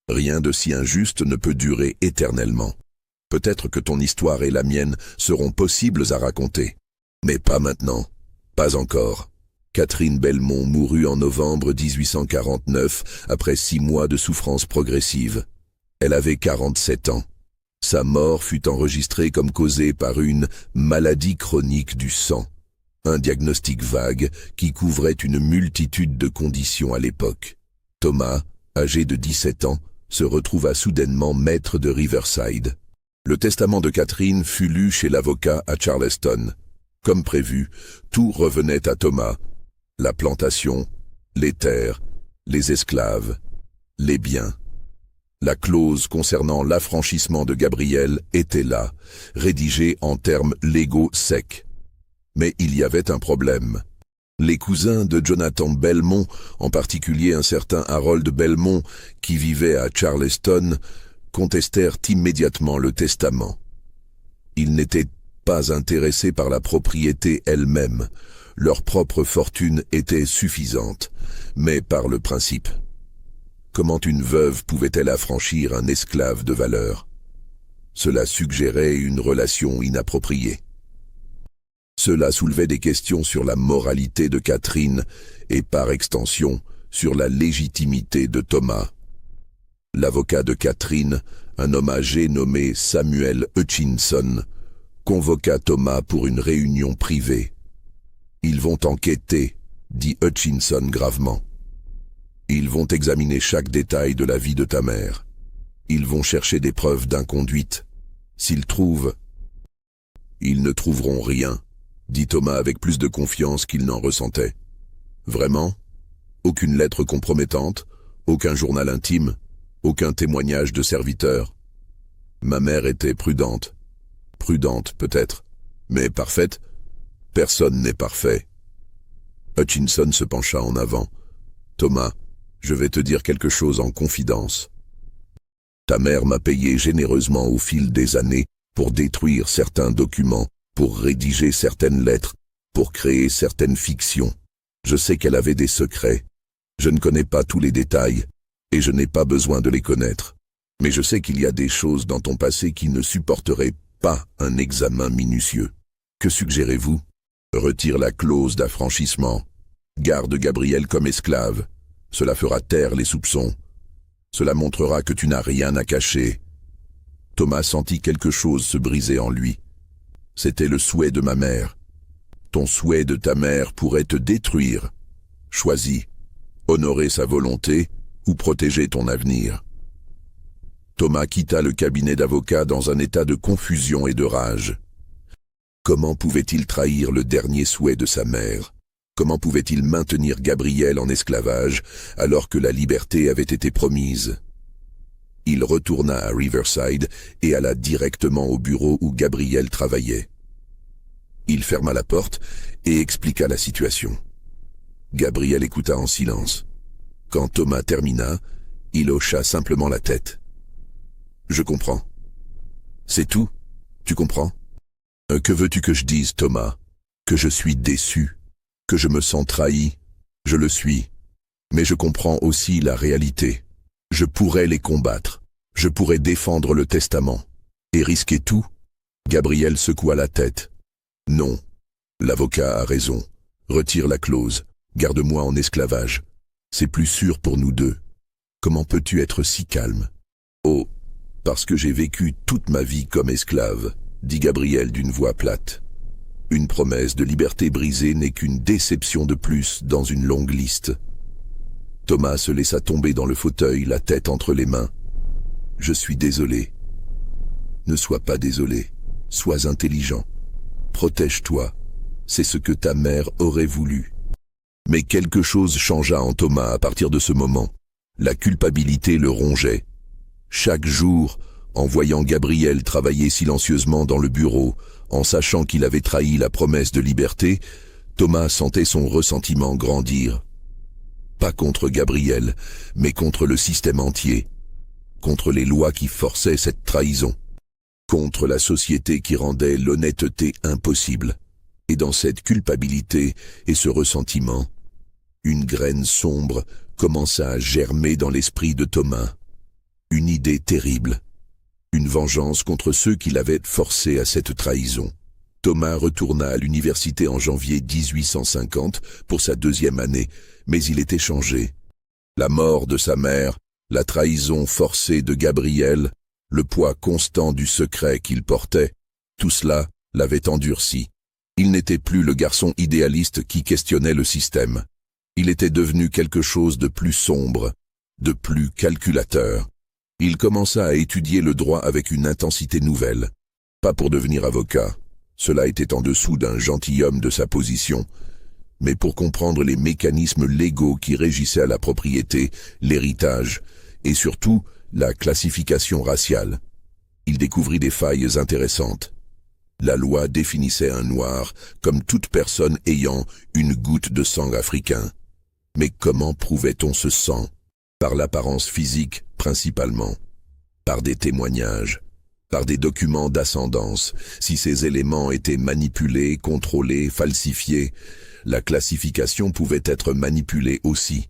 Rien de si injuste ne peut durer éternellement. Peut-être que ton histoire et la mienne seront possibles à raconter. Mais pas maintenant. Pas encore. Catherine Belmont mourut en novembre 1849, après 6 mois de souffrance progressive. Elle avait 47 ans. Sa mort fut enregistrée comme causée par une maladie chronique du sang, un diagnostic vague qui couvrait une multitude de conditions à l'époque. Thomas, âgé de 17 ans, se retrouva soudainement maître de Riverside. Le testament de Catherine fut lu chez l'avocat à Charleston. Comme prévu, tout revenait à Thomas. La plantation, les terres, les esclaves, les biens. La clause concernant l'affranchissement de Gabriel était là, rédigée en termes légaux secs. Mais il y avait un problème. Les cousins de Jonathan Belmont, en particulier un certain Harold Belmont, qui vivait à Charleston, contestèrent immédiatement le testament. Ils n'étaient pas intéressés par la propriété elle-même. Leur propre fortune était suffisante, mais par le principe. Comment une veuve pouvait-elle affranchir un esclave de valeur? Cela suggérait une relation inappropriée. Cela soulevait des questions sur la moralité de Catherine et, par extension, sur la légitimité de Thomas. L'avocat de Catherine, un homme âgé nommé Samuel Hutchinson, convoqua Thomas pour une réunion privée. « Ils vont enquêter », dit Hutchinson gravement. « Ils vont examiner chaque détail de la vie de ta mère. Ils vont chercher des preuves d'inconduite. S'ils trouvent... » « Ils ne trouveront rien, » dit Thomas avec plus de confiance qu'il n'en ressentait. « Vraiment? Aucune lettre compromettante, aucun journal intime, aucun témoignage de serviteur. Ma mère était prudente. Prudente, peut-être, mais parfaite? Personne n'est parfait. » Hutchinson se pencha en avant. « Thomas, je vais te dire quelque chose en confidence. Ta mère m'a payé généreusement au fil des années pour détruire certains documents, pour rédiger certaines lettres, pour créer certaines fictions. Je sais qu'elle avait des secrets. Je ne connais pas tous les détails, et je n'ai pas besoin de les connaître. Mais je sais qu'il y a des choses dans ton passé qui ne supporteraient pas un examen minutieux. Que suggérez-vous? Retire la clause d'affranchissement. Garde Gabriel comme esclave. Cela fera taire les soupçons. Cela montrera que tu n'as rien à cacher. » Thomas sentit quelque chose se briser en lui. C'était le souhait de ma mère. Ton souhait de ta mère pourrait te détruire. Choisis, honorer sa volonté ou protéger ton avenir. Thomas quitta le cabinet d'avocat dans un état de confusion et de rage. Comment pouvait-il trahir le dernier souhait de sa mère? Comment pouvait-il maintenir Gabriel en esclavage alors que la liberté avait été promise? Il retourna à Riverside et alla directement au bureau où Gabriel travaillait. Il ferma la porte et expliqua la situation. Gabriel écouta en silence. Quand Thomas termina, il hocha simplement la tête. « Je comprends. C'est tout? Tu comprends? Que veux-tu que je dise, Thomas? Que je suis déçu? Que je me sens trahi? Je le suis. Mais je comprends aussi la réalité. Je pourrais les combattre. Je pourrais défendre le testament. Et risquer tout? Gabriel secoua la tête. Non. L'avocat a raison. Retire la clause. Garde-moi en esclavage. C'est plus sûr pour nous deux. Comment peux-tu être si calme? Oh, parce que j'ai vécu toute ma vie comme esclave, dit Gabriel d'une voix plate. Une promesse de liberté brisée n'est qu'une déception de plus dans une longue liste. Thomas se laissa tomber dans le fauteuil, la tête entre les mains. Je suis désolé. Ne sois pas désolé. Sois intelligent. Protège-toi. C'est ce que ta mère aurait voulu. Mais quelque chose changea en Thomas à partir de ce moment. La culpabilité le rongeait. Chaque jour, en voyant Gabriel travailler silencieusement dans le bureau, en sachant qu'il avait trahi la promesse de liberté, Thomas sentait son ressentiment grandir. Pas contre Gabriel, mais contre le système entier. Contre les lois qui forçaient cette trahison. Contre la société qui rendait l'honnêteté impossible. Et dans cette culpabilité et ce ressentiment, une graine sombre commença à germer dans l'esprit de Thomas. Une idée terrible. Une vengeance contre ceux qui l'avaient forcé à cette trahison. Thomas retourna à l'université en janvier 1850 pour sa 2e année, mais il était changé. La mort de sa mère, la trahison forcée de Gabriel, le poids constant du secret qu'il portait, tout cela l'avait endurci. Il n'était plus le garçon idéaliste qui questionnait le système. Il était devenu quelque chose de plus sombre, de plus calculateur. Il commença à étudier le droit avec une intensité nouvelle. Pas pour devenir avocat, cela était en dessous d'un gentilhomme de sa position, mais pour comprendre les mécanismes légaux qui régissaient la propriété, l'héritage et surtout la classification raciale. Il découvrit des failles intéressantes. La loi définissait un noir comme toute personne ayant une goutte de sang africain. Mais comment prouvait-on ce sang? Par l'apparence physique principalement, par des témoignages, par des documents d'ascendance. Si ces éléments étaient manipulés, contrôlés, falsifiés, la classification pouvait être manipulée aussi.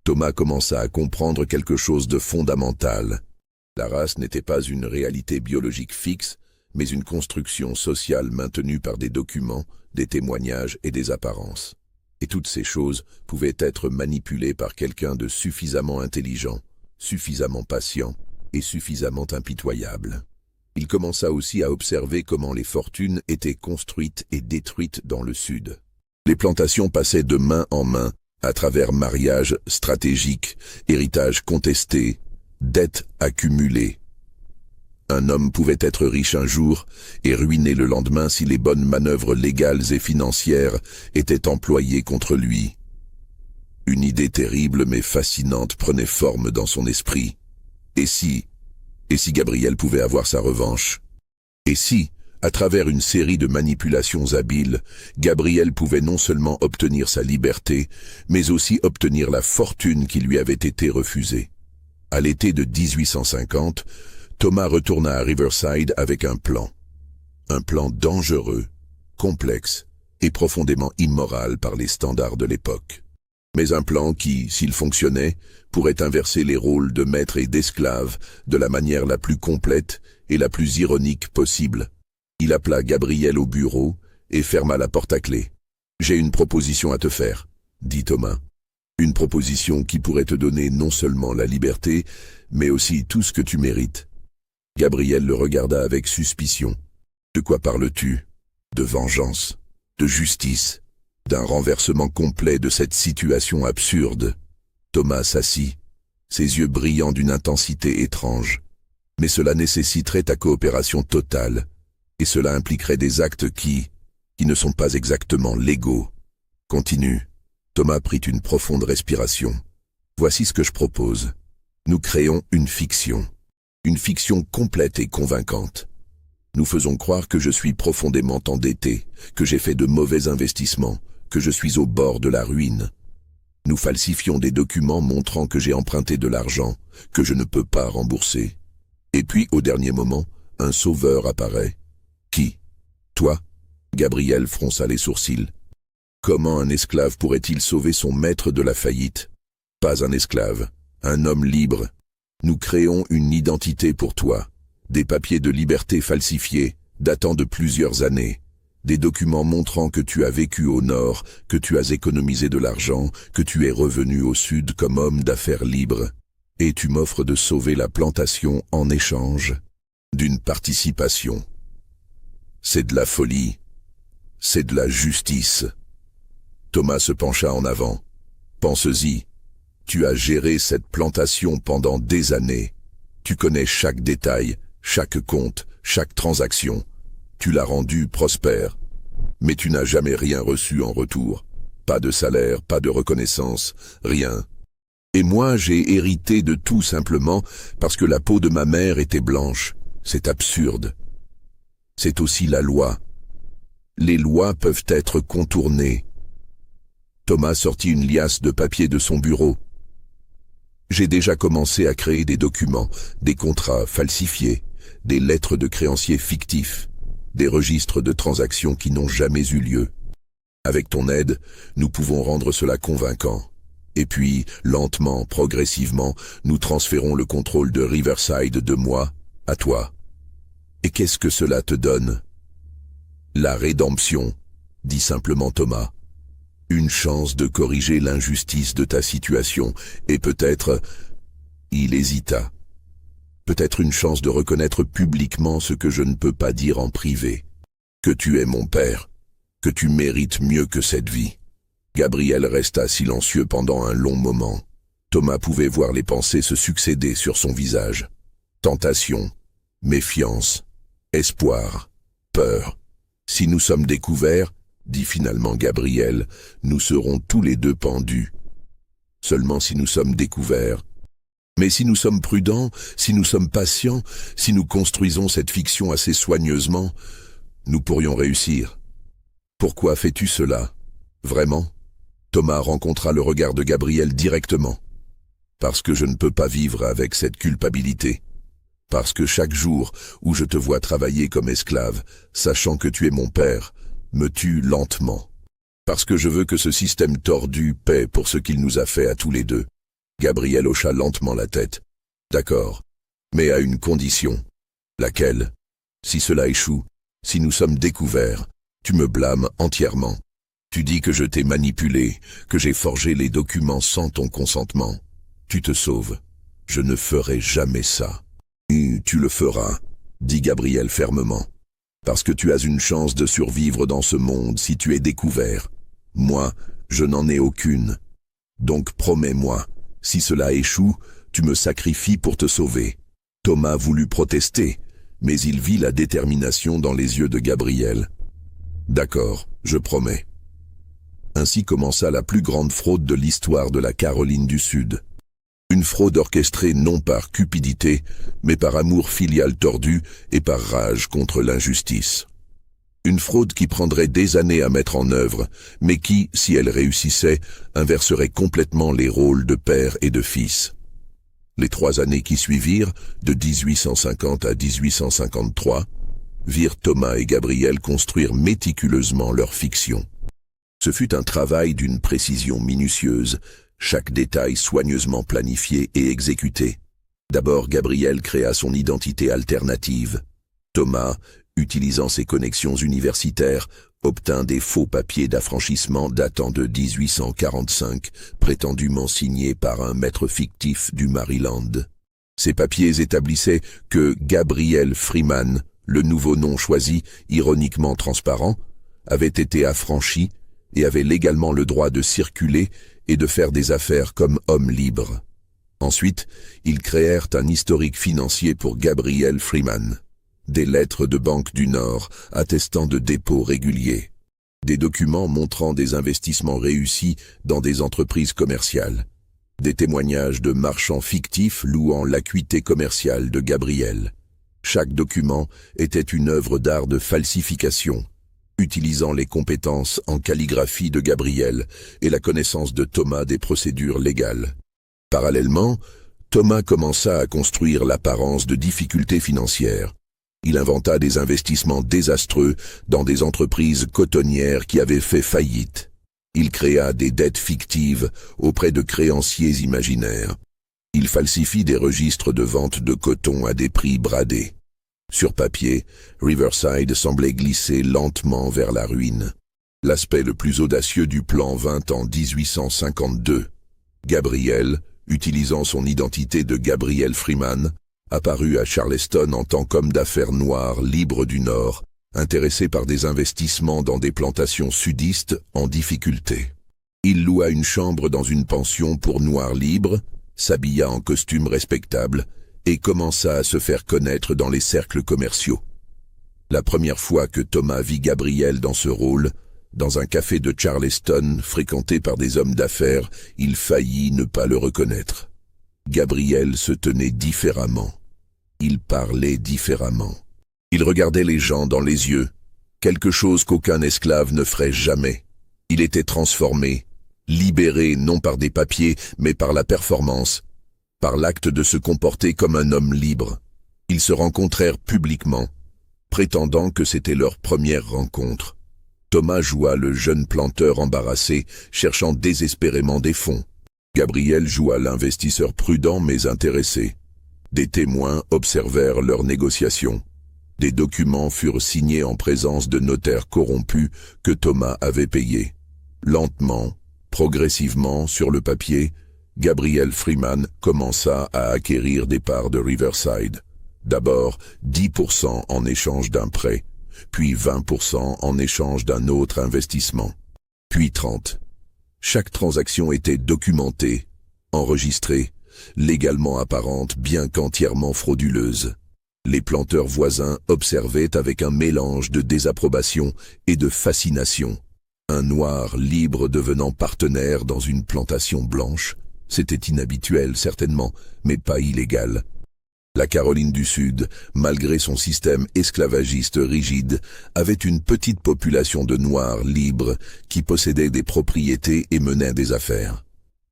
Thomas commença à comprendre quelque chose de fondamental. La race n'était pas une réalité biologique fixe, mais une construction sociale maintenue par des documents, des témoignages et des apparences. Et toutes ces choses pouvaient être manipulées par quelqu'un de suffisamment intelligent, suffisamment patient et suffisamment impitoyable. Il commença aussi à observer comment les fortunes étaient construites et détruites dans le Sud. Les plantations passaient de main en main, à travers mariages stratégiques, héritages contestés, dettes accumulées. Un homme pouvait être riche un jour et ruiné le lendemain si les bonnes manœuvres légales et financières étaient employées contre lui. Une idée terrible mais fascinante prenait forme dans son esprit. Et si Gabriel pouvait avoir sa revanche? Et si, à travers une série de manipulations habiles, Gabriel pouvait non seulement obtenir sa liberté, mais aussi obtenir la fortune qui lui avait été refusée? À l'été de 1850, Thomas retourna à Riverside avec un plan. Un plan dangereux, complexe et profondément immoral par les standards de l'époque. Mais un plan qui, s'il fonctionnait, pourrait inverser les rôles de maître et d'esclave de la manière la plus complète et la plus ironique possible. Il appela Gabriel au bureau et ferma la porte à clé. « J'ai une proposition à te faire, » dit Thomas. « Une proposition qui pourrait te donner non seulement la liberté, mais aussi tout ce que tu mérites. » Gabriel le regarda avec suspicion. « De quoi parles-tu? De vengeance? De justice? D'un renversement complet de cette situation absurde? » Thomas s'assit, ses yeux brillant d'une intensité étrange. « Mais cela nécessiterait ta coopération totale, et cela impliquerait des actes qui ne sont pas exactement légaux. » Continue. Thomas prit une profonde respiration. « Voici ce que je propose. Nous créons une fiction complète et convaincante. Nous faisons croire que je suis profondément endetté, que j'ai fait de mauvais investissements, que je suis au bord de la ruine. Nous falsifions des documents montrant que j'ai emprunté de l'argent, que je ne peux pas rembourser. Et puis, au dernier moment, un sauveur apparaît. Qui? Toi? Gabriel fronça les sourcils. Comment un esclave pourrait-il sauver son maître de la faillite? pas un esclave, un homme libre. Nous créons une identité pour toi, des papiers de liberté falsifiés, datant de plusieurs années, des documents montrant que tu as vécu au nord, que tu as économisé de l'argent, que tu es revenu au sud comme homme d'affaires libre, et tu m'offres de sauver la plantation en échange d'une participation. C'est de la folie, c'est de la justice. Thomas se pencha en avant. Pense-y, tu as géré cette plantation pendant des années. Tu connais chaque détail, chaque compte, chaque transaction. Tu l'as rendue prospère. Mais tu n'as jamais rien reçu en retour. Pas de salaire, pas de reconnaissance, rien. Et moi, j'ai hérité de tout simplement parce que la peau de ma mère était blanche. C'est absurde. C'est aussi la loi. Les lois peuvent être contournées. Thomas sortit une liasse de papier de son bureau. J'ai déjà commencé à créer des documents, des contrats falsifiés, des lettres de créanciers fictifs, des registres de transactions qui n'ont jamais eu lieu. Avec ton aide, nous pouvons rendre cela convaincant. Et puis, lentement, progressivement, nous transférons le contrôle de Riverside de moi à toi. Et qu'est-ce que cela te donne? La rédemption, dit simplement Thomas. Une chance de corriger l'injustice de ta situation, et peut-être... Il hésita. Peut-être une chance de reconnaître publiquement ce que je ne peux pas dire en privé. Que tu es mon père, que tu mérites mieux que cette vie. Gabriel resta silencieux pendant un long moment. Thomas pouvait voir les pensées se succéder sur son visage. Tentation, méfiance, espoir, peur. Si nous sommes découverts, dit finalement Gabriel, nous serons tous les deux pendus. Seulement si nous sommes découverts. Mais si nous sommes prudents, si nous sommes patients, si nous construisons cette fiction assez soigneusement, nous pourrions réussir. Pourquoi fais-tu cela? Vraiment? Thomas rencontra le regard de Gabriel directement. Parce que je ne peux pas vivre avec cette culpabilité. Parce que chaque jour où je te vois travailler comme esclave, sachant que tu es mon père, me tue lentement. Parce que je veux que ce système tordu paie pour ce qu'il nous a fait à tous les deux. Gabriel hocha lentement la tête. D'accord, mais à une condition. Laquelle? Si cela échoue, si nous sommes découverts, tu me blâmes entièrement. Tu dis que je t'ai manipulé, que j'ai forgé les documents sans ton consentement. Tu te sauves. Je ne ferai jamais ça. Tu le feras, dit Gabriel fermement. Parce que tu as une chance de survivre dans ce monde si tu es découvert. Moi, je n'en ai aucune. Donc promets-moi, si cela échoue, tu me sacrifies pour te sauver. Thomas voulut protester, mais il vit la détermination dans les yeux de Gabriel. D'accord, je promets. Ainsi commença la plus grande fraude de l'histoire de la Caroline du Sud. Une fraude orchestrée non par cupidité, mais par amour filial tordu et par rage contre l'injustice. Une fraude qui prendrait des années à mettre en œuvre, mais qui, si elle réussissait, inverserait complètement les rôles de père et de fils. Les 3 années qui suivirent, de 1850 à 1853, virent Thomas et Gabriel construire méticuleusement leur fiction. Ce fut un travail d'une précision minutieuse, chaque détail soigneusement planifié et exécuté. D'abord, Gabriel créa son identité alternative. Thomas, utilisant ses connexions universitaires, obtint des faux papiers d'affranchissement datant de 1845, prétendument signés par un maître fictif du Maryland. Ces papiers établissaient que Gabriel Freeman, le nouveau nom choisi, ironiquement transparent, avait été affranchi et avait légalement le droit de circuler et de faire des affaires comme homme libre. Ensuite, ils créèrent un historique financier pour Gabriel Freeman. Des lettres de Banque du Nord attestant de dépôts réguliers. Des documents montrant des investissements réussis dans des entreprises commerciales. Des témoignages de marchands fictifs louant l'acuité commerciale de Gabriel. Chaque document était une œuvre d'art de falsification, utilisant les compétences en calligraphie de Gabriel et la connaissance de Thomas des procédures légales. Parallèlement, Thomas commença à construire l'apparence de difficultés financières. Il inventa des investissements désastreux dans des entreprises cotonnières qui avaient fait faillite. Il créa des dettes fictives auprès de créanciers imaginaires. Il falsifie des registres de vente de coton à des prix bradés. Sur papier, Riverside semblait glisser lentement vers la ruine. L'aspect le plus audacieux du plan vint en 1852. Gabriel, utilisant son identité de Gabriel Freeman, apparut à Charleston en tant qu'homme d'affaires noir libre du Nord, intéressé par des investissements dans des plantations sudistes en difficulté. Il loua une chambre dans une pension pour noirs libres, s'habilla en costume respectable et commença à se faire connaître dans les cercles commerciaux. La première fois que Thomas vit Gabriel dans ce rôle, dans un café de Charleston fréquenté par des hommes d'affaires, il faillit ne pas le reconnaître. Gabriel se tenait différemment. Il parlait différemment. Il regardait les gens dans les yeux, quelque chose qu'aucun esclave ne ferait jamais. Il était transformé, libéré non par des papiers, mais par la performance, par l'acte de se comporter comme un homme libre. Ils se rencontrèrent publiquement, prétendant que c'était leur première rencontre. Thomas joua le jeune planteur embarrassé, cherchant désespérément des fonds. Gabriel joua l'investisseur prudent mais intéressé. Des témoins observèrent leurs négociations. Des documents furent signés en présence de notaires corrompus que Thomas avait payés. Lentement, progressivement, sur le papier, Gabriel Freeman commença à acquérir des parts de Riverside. D'abord 10% en échange d'un prêt, puis 20% en échange d'un autre investissement, puis 30%. Chaque transaction était documentée, enregistrée, légalement apparente bien qu'entièrement frauduleuse. Les planteurs voisins observaient avec un mélange de désapprobation et de fascination. Un noir libre devenant partenaire dans une plantation blanche, c'était inhabituel certainement, mais pas illégal. La Caroline du Sud, malgré son système esclavagiste rigide, avait une petite population de Noirs libres qui possédaient des propriétés et menaient des affaires.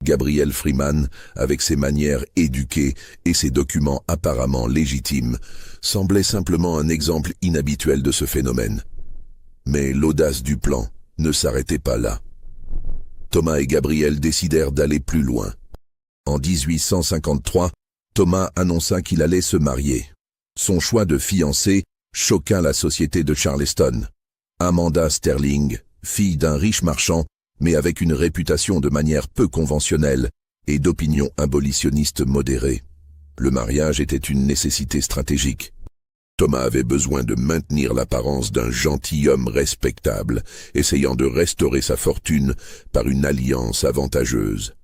Gabriel Freeman, avec ses manières éduquées et ses documents apparemment légitimes, semblait simplement un exemple inhabituel de ce phénomène. Mais l'audace du plan ne s'arrêtait pas là. Thomas et Gabriel décidèrent d'aller plus loin. En 1853, Thomas annonça qu'il allait se marier. Son choix de fiancée choqua la société de Charleston. Amanda Sterling, fille d'un riche marchand, mais avec une réputation de manière peu conventionnelle et d'opinion abolitionniste modérée. Le mariage était une nécessité stratégique. Thomas avait besoin de maintenir l'apparence d'un gentilhomme respectable, essayant de restaurer sa fortune par une alliance avantageuse.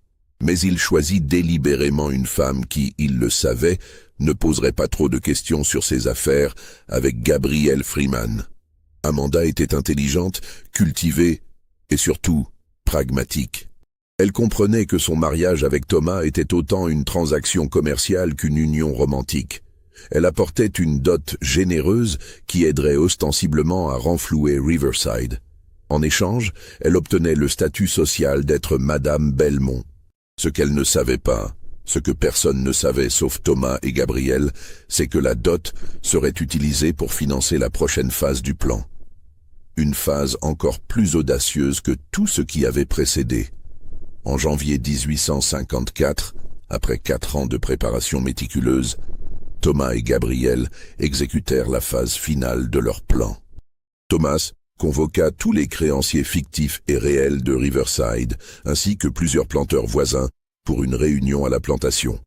Mais il choisit délibérément une femme qui, il le savait, ne poserait pas trop de questions sur ses affaires avec Gabriel Freeman. Amanda était intelligente, cultivée et surtout pragmatique. Elle comprenait que son mariage avec Thomas était autant une transaction commerciale qu'une union romantique. Elle apportait une dot généreuse qui aiderait ostensiblement à renflouer Riverside. En échange, elle obtenait le statut social d'être Madame Belmont. Ce qu'elle ne savait pas, ce que personne ne savait sauf Thomas et Gabriel, c'est que la dot serait utilisée pour financer la prochaine phase du plan. Une phase encore plus audacieuse que tout ce qui avait précédé. En janvier 1854, après 4 ans de préparation méticuleuse, Thomas et Gabriel exécutèrent la phase finale de leur plan. Thomas convoqua tous les créanciers fictifs et réels de Riverside, ainsi que plusieurs planteurs voisins, pour une réunion à la plantation.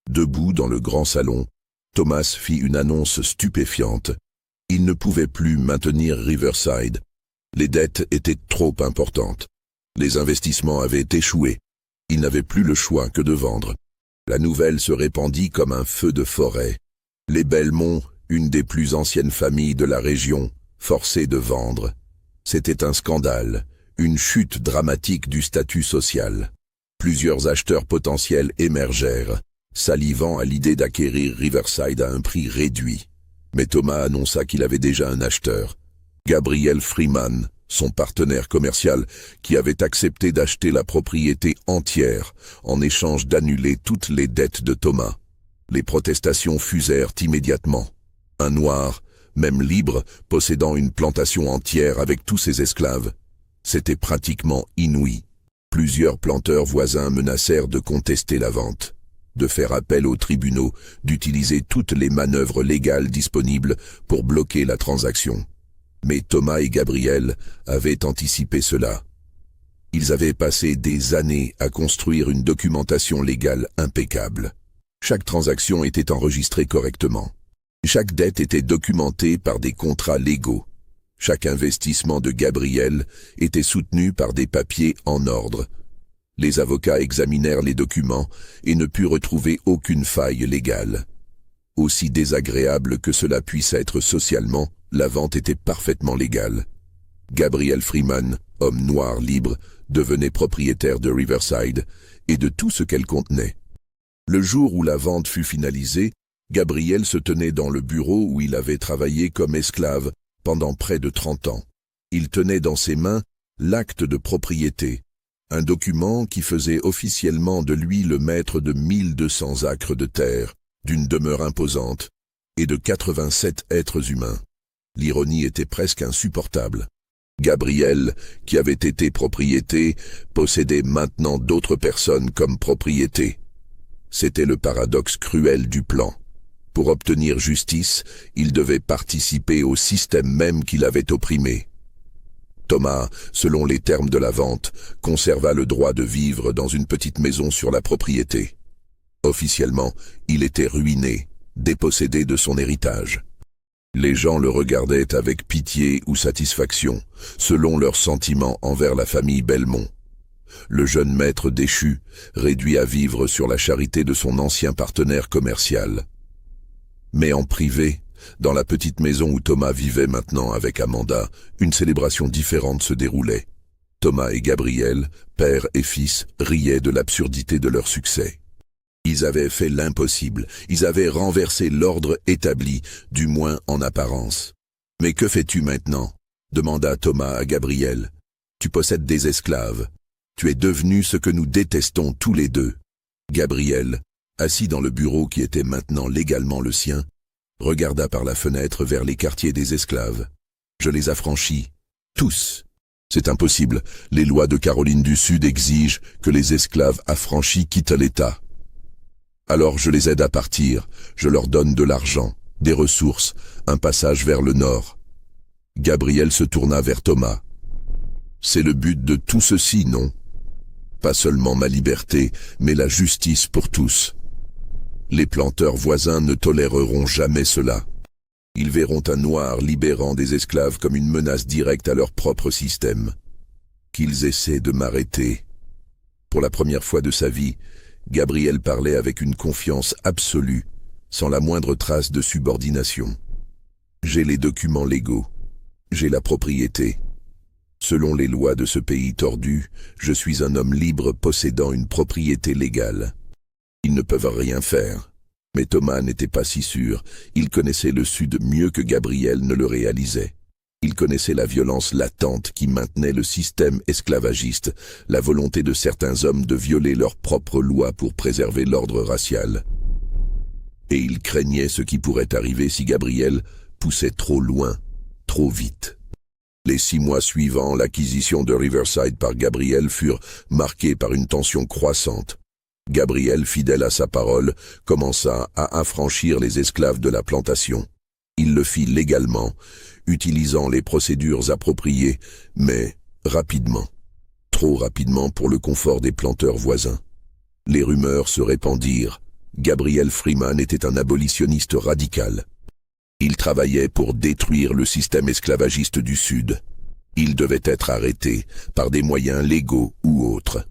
Debout dans le grand salon, Thomas fit une annonce stupéfiante. Il ne pouvait plus maintenir Riverside. Les dettes étaient trop importantes. Les investissements avaient échoué. Il n'avait plus le choix que de vendre. La nouvelle se répandit comme un feu de forêt. Les Belmont, une des plus anciennes familles de la région, forcées de vendre. C'était un scandale, une chute dramatique du statut social. Plusieurs acheteurs potentiels émergèrent, salivant à l'idée d'acquérir Riverside à un prix réduit. Mais Thomas annonça qu'il avait déjà un acheteur, Gabriel Freeman, son partenaire commercial, qui avait accepté d'acheter la propriété entière en échange d'annuler toutes les dettes de Thomas. Les protestations fusèrent immédiatement. Un noir, même libre, possédant une plantation entière avec tous ses esclaves. C'était pratiquement inouï. Plusieurs planteurs voisins menacèrent de contester la vente, de faire appel aux tribunaux, d'utiliser toutes les manœuvres légales disponibles pour bloquer la transaction. Mais Thomas et Gabriel avaient anticipé cela. Ils avaient passé des années à construire une documentation légale impeccable. Chaque transaction était enregistrée correctement. Chaque dette était documentée par des contrats légaux. Chaque investissement de Gabriel était soutenu par des papiers en ordre. Les avocats examinèrent les documents et ne purent retrouver aucune faille légale. Aussi désagréable que cela puisse être socialement, la vente était parfaitement légale. Gabriel Freeman, homme noir libre, devenait propriétaire de Riverside et de tout ce qu'elle contenait. Le jour où la vente fut finalisée, Gabriel se tenait dans le bureau où il avait travaillé comme esclave pendant près de 30 ans. Il tenait dans ses mains l'acte de propriété, un document qui faisait officiellement de lui le maître de 1200 acres de terre, d'une demeure imposante, et de 87 êtres humains. L'ironie était presque insupportable. Gabriel, qui avait été propriété, possédait maintenant d'autres personnes comme propriété. C'était le paradoxe cruel du plan. Pour obtenir justice, il devait participer au système même qu'il avait opprimé. Thomas, selon les termes de la vente, conserva le droit de vivre dans une petite maison sur la propriété. Officiellement, il était ruiné, dépossédé de son héritage. Les gens le regardaient avec pitié ou satisfaction, selon leurs sentiments envers la famille Belmont. Le jeune maître déchu, réduit à vivre sur la charité de son ancien partenaire commercial. Mais en privé, dans la petite maison où Thomas vivait maintenant avec Amanda, une célébration différente se déroulait. Thomas et Gabriel, père et fils, riaient de l'absurdité de leur succès. Ils avaient fait l'impossible, ils avaient renversé l'ordre établi, du moins en apparence. « Mais que fais-tu maintenant » demanda Thomas à Gabriel. « Tu possèdes des esclaves. Tu es devenu ce que nous détestons tous les deux. » Gabriel, assis dans le bureau qui était maintenant légalement le sien, regarda par la fenêtre vers les quartiers des esclaves. « Je les affranchis. Tous. C'est impossible. Les lois de Caroline du Sud exigent que les esclaves affranchis quittent l'État. Alors je les aide à partir, je leur donne de l'argent, des ressources, un passage vers le nord. » Gabriel se tourna vers Thomas. « C'est le but de tout ceci, non ? Pas seulement ma liberté, mais la justice pour tous. Les planteurs voisins ne toléreront jamais cela. Ils verront un noir libérant des esclaves comme une menace directe à leur propre système. Qu'ils essaient de m'arrêter. » Pour la première fois de sa vie, Gabriel parlait avec une confiance absolue, sans la moindre trace de subordination. « J'ai les documents légaux. J'ai la propriété. Selon les lois de ce pays tordu, je suis un homme libre possédant une propriété légale. Ils ne peuvent rien faire. » Mais Thomas n'était pas si sûr. Il connaissait le Sud mieux que Gabriel ne le réalisait. Il connaissait la violence latente qui maintenait le système esclavagiste, la volonté de certains hommes de violer leurs propres lois pour préserver l'ordre racial. Et il craignait ce qui pourrait arriver si Gabriel poussait trop loin, trop vite. Les 6 mois suivant l'acquisition de Riverside par Gabriel furent marqués par une tension croissante. Gabriel, fidèle à sa parole, commença à affranchir les esclaves de la plantation. Il le fit légalement, utilisant les procédures appropriées, mais rapidement. Trop rapidement pour le confort des planteurs voisins. Les rumeurs se répandirent. Gabriel Freeman était un abolitionniste radical. Il travaillait pour détruire le système esclavagiste du Sud. Il devait être arrêté par des moyens légaux ou autres.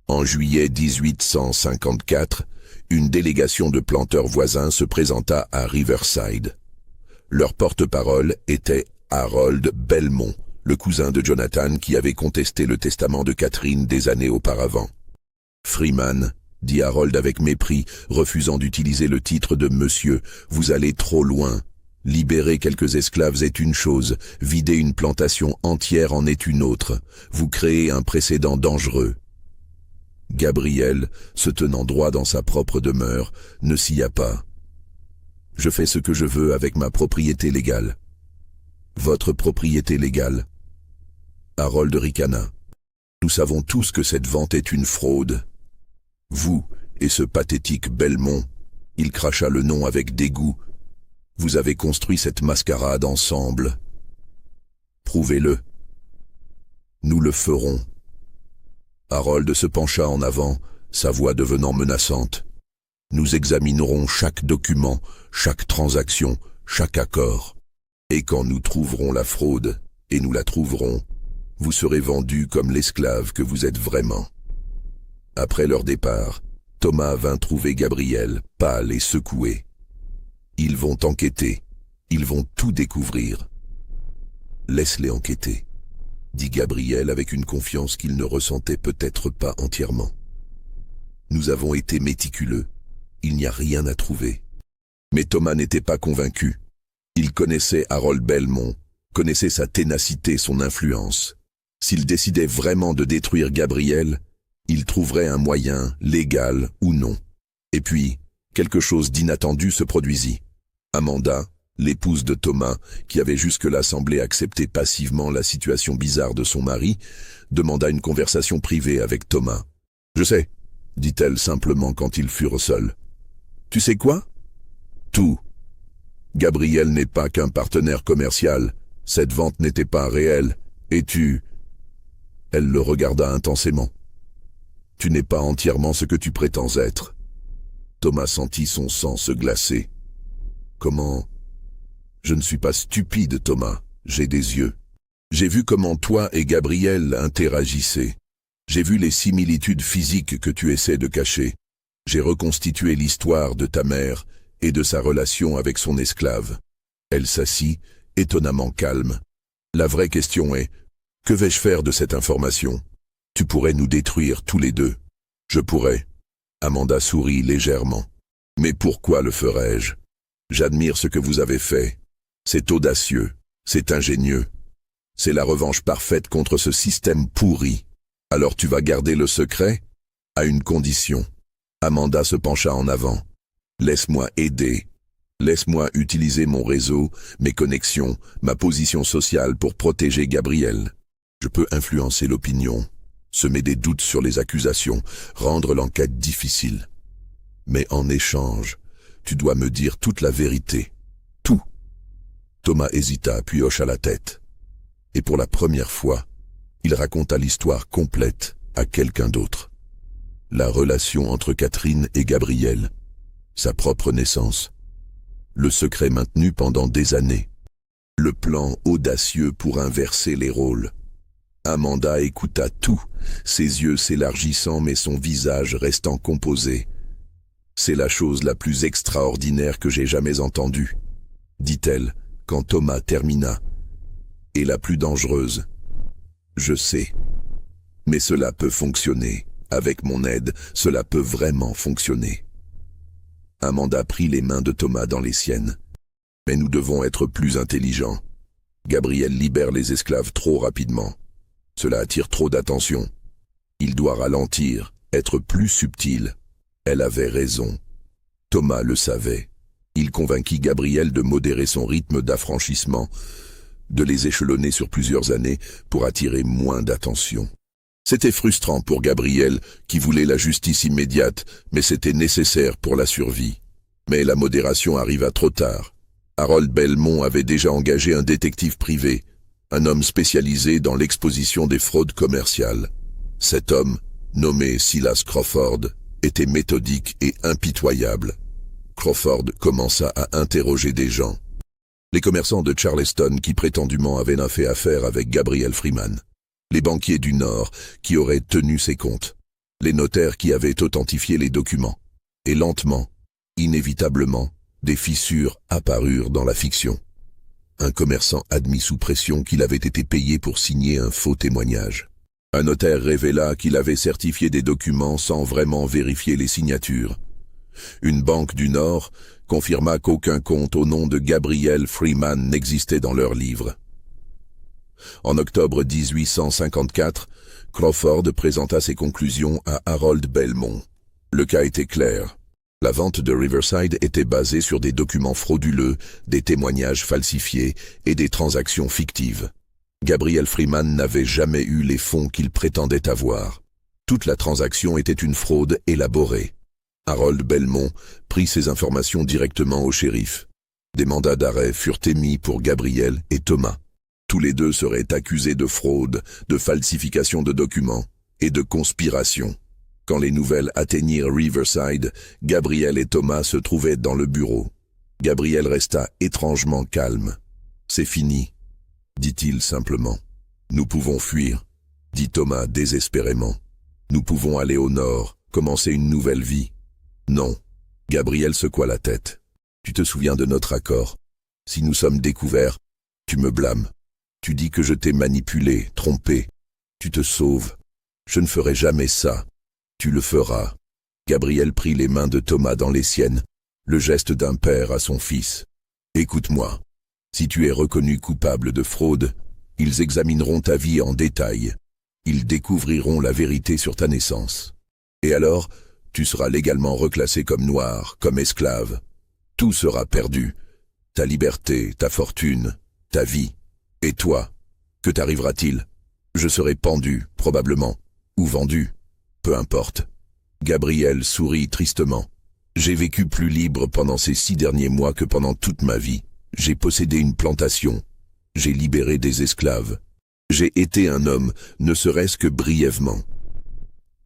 En juillet 1854, une délégation de planteurs voisins se présenta à Riverside. Leur porte-parole était Harold Belmont, le cousin de Jonathan qui avait contesté le testament de Catherine des années auparavant. « Freeman, » dit Harold avec mépris, refusant d'utiliser le titre de « Monsieur », « vous allez trop loin. Libérer quelques esclaves est une chose, vider une plantation entière en est une autre. Vous créez un précédent dangereux. » Gabriel, se tenant droit dans sa propre demeure, ne scia pas. « Je fais ce que je veux avec ma propriété légale. » « Votre propriété légale ?» Harold ricana. Nous savons tous que cette vente est une fraude. Vous et ce pathétique Belmont, il cracha le nom avec dégoût. Vous avez construit cette mascarade ensemble. Prouvez-le. Nous le ferons. Harold se pencha en avant, sa voix devenant menaçante. Nous examinerons chaque document, chaque transaction, chaque accord. Et quand nous trouverons la fraude, et nous la trouverons, vous serez vendu comme l'esclave que vous êtes vraiment. Après leur départ, Thomas vint trouver Gabriel, pâle et secoué. Ils vont enquêter, ils vont tout découvrir. Laisse-les enquêter, dit Gabriel avec une confiance qu'il ne ressentait peut-être pas entièrement. Nous avons été méticuleux, il n'y a rien à trouver. Mais Thomas n'était pas convaincu. Il connaissait Harold Belmont, connaissait sa ténacité, son influence. S'il décidait vraiment de détruire Gabriel, il trouverait un moyen, légal ou non. Et puis, quelque chose d'inattendu se produisit. Amanda, l'épouse de Thomas, qui avait jusque-là semblé accepter passivement la situation bizarre de son mari, demanda une conversation privée avec Thomas. « Je sais », dit-elle simplement quand ils furent seuls. « Tu sais quoi ? Tout. Gabriel n'est pas qu'un partenaire commercial, cette vente n'était pas réelle, et tu... » Elle le regarda intensément. « Tu n'es pas entièrement ce que tu prétends être. » Thomas sentit son sang se glacer. « Comment ? Je ne suis pas stupide, Thomas, j'ai des yeux. J'ai vu comment toi et Gabriel interagissaient. J'ai vu les similitudes physiques que tu essaies de cacher. J'ai reconstitué l'histoire de ta mère et de sa relation avec son esclave. » Elle s'assit, étonnamment calme. « La vraie question est, que vais-je faire de cette information ? Tu pourrais nous détruire tous les deux. » « Je pourrais. » Amanda sourit légèrement. « Mais pourquoi le ferais-je ? J'admire ce que vous avez fait. C'est audacieux, c'est ingénieux. C'est la revanche parfaite contre ce système pourri. Alors tu vas garder le secret ? À une condition. » Amanda se pencha en avant. « Laisse-moi aider. Laisse-moi utiliser mon réseau, mes connexions, ma position sociale pour protéger Gabriel. Je peux influencer l'opinion, semer des doutes sur les accusations, rendre l'enquête difficile. Mais en échange, tu dois me dire toute la vérité. Tout. » Thomas hésita puis hocha la tête. Et pour la première fois, il raconta l'histoire complète à quelqu'un d'autre. La relation entre Catherine et Gabriel, sa propre naissance, le secret maintenu pendant des années, le plan audacieux pour inverser les rôles. Amanda écouta tout, ses yeux s'élargissant mais son visage restant composé. « C'est la chose la plus extraordinaire que j'ai jamais entendue, » dit-elle quand Thomas termina. « Et la plus dangereuse. Je sais. Mais cela peut fonctionner. Avec mon aide, cela peut vraiment fonctionner. » Amanda prit les mains de Thomas dans les siennes. « Mais nous devons être plus intelligents. Gabriel libère les esclaves trop rapidement. Cela attire trop d'attention. Il doit ralentir, être plus subtil. » Elle avait raison. Thomas le savait. Il convainquit Gabriel de modérer son rythme d'affranchissement, de les échelonner sur plusieurs années pour attirer moins d'attention. C'était frustrant pour Gabriel, qui voulait la justice immédiate, mais c'était nécessaire pour la survie. Mais la modération arriva trop tard. Harold Belmont avait déjà engagé un détective privé, un homme spécialisé dans l'exposition des fraudes commerciales. Cet homme, nommé Silas Crawford, était méthodique et impitoyable. Crawford commença à interroger des gens. Les commerçants de Charleston qui prétendument avaient fait affaire avec Gabriel Freeman. Les banquiers du Nord qui auraient tenu ses comptes. Les notaires qui avaient authentifié les documents. Et lentement, inévitablement, des fissures apparurent dans la fiction. Un commerçant admit sous pression qu'il avait été payé pour signer un faux témoignage. Un notaire révéla qu'il avait certifié des documents sans vraiment vérifier les signatures. Une banque du Nord confirma qu'aucun compte au nom de Gabriel Freeman n'existait dans leur livre. En octobre 1854, Crawford présenta ses conclusions à Harold Belmont. Le cas était clair. La vente de Riverside était basée sur des documents frauduleux, des témoignages falsifiés et des transactions fictives. Gabriel Freeman n'avait jamais eu les fonds qu'il prétendait avoir. Toute la transaction était une fraude élaborée. Harold Belmont prit ces informations directement au shérif. Des mandats d'arrêt furent émis pour Gabriel et Thomas. Tous les deux seraient accusés de fraude, de falsification de documents et de conspiration. Quand les nouvelles atteignirent Riverside, Gabriel et Thomas se trouvaient dans le bureau. Gabriel resta étrangement calme. « C'est fini », dit-il simplement. « Nous pouvons fuir », dit Thomas désespérément. « Nous pouvons aller au nord, commencer une nouvelle vie. » « Non. » Gabriel secoua la tête. « Tu te souviens de notre accord. Si nous sommes découverts, tu me blâmes. Tu dis que je t'ai manipulé, trompé. Tu te sauves. Je ne ferai jamais ça. Tu le feras. » Gabriel prit les mains de Thomas dans les siennes, le geste d'un père à son fils. « Écoute-moi. Si tu es reconnu coupable de fraude, ils examineront ta vie en détail. Ils découvriront la vérité sur ta naissance. Et alors, tu seras légalement reclassé comme noir, comme esclave. Tout sera perdu. Ta liberté, ta fortune, ta vie. Et toi, que t'arrivera-t-il? Je serai pendu, probablement, ou vendu. Peu importe. » Gabriel sourit tristement. « J'ai vécu plus libre pendant ces 6 derniers mois que pendant toute ma vie. J'ai possédé une plantation. J'ai libéré des esclaves. J'ai été un homme, ne serait-ce que brièvement.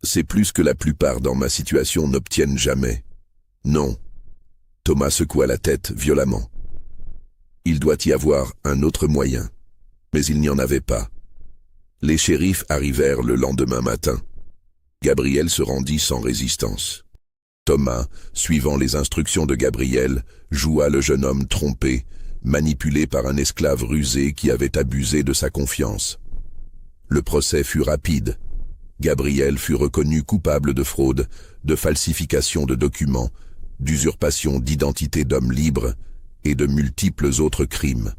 C'est plus que la plupart dans ma situation n'obtiennent jamais. Non. » Thomas secoua la tête violemment. Il doit y avoir un autre moyen. Mais il n'y en avait pas. Les shérifs arrivèrent le lendemain matin. Gabriel se rendit sans résistance. Thomas, suivant les instructions de Gabriel, joua le jeune homme trompé, manipulé par un esclave rusé qui avait abusé de sa confiance. Le procès fut rapide. Gabriel fut reconnu coupable de fraude, de falsification de documents, d'usurpation d'identité d'homme libre et de multiples autres crimes.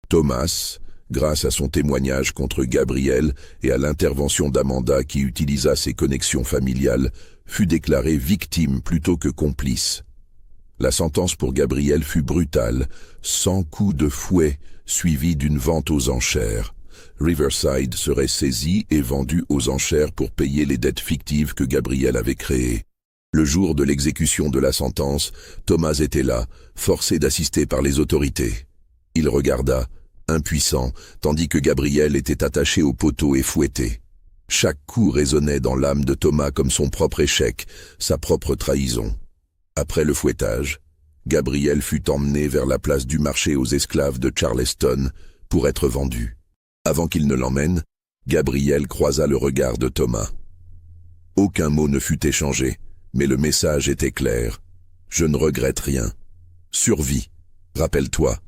Thomas, grâce à son témoignage contre Gabriel et à l'intervention d'Amanda qui utilisa ses connexions familiales, fut déclaré victime plutôt que complice. La sentence pour Gabriel fut brutale, 100 coups de fouet suivis d'une vente aux enchères. Riverside serait saisi et vendu aux enchères pour payer les dettes fictives que Gabriel avait créées. Le jour de l'exécution de la sentence, Thomas était là, forcé d'assister par les autorités. Il regarda, impuissant, tandis que Gabriel était attaché au poteau et fouetté. Chaque coup résonnait dans l'âme de Thomas comme son propre échec, sa propre trahison. Après le fouettage, Gabriel fut emmené vers la place du marché aux esclaves de Charleston pour être vendu. Avant qu'il ne l'emmène, Gabriel croisa le regard de Thomas. Aucun mot ne fut échangé, mais le message était clair. Je ne regrette rien. Survis. Rappelle-toi.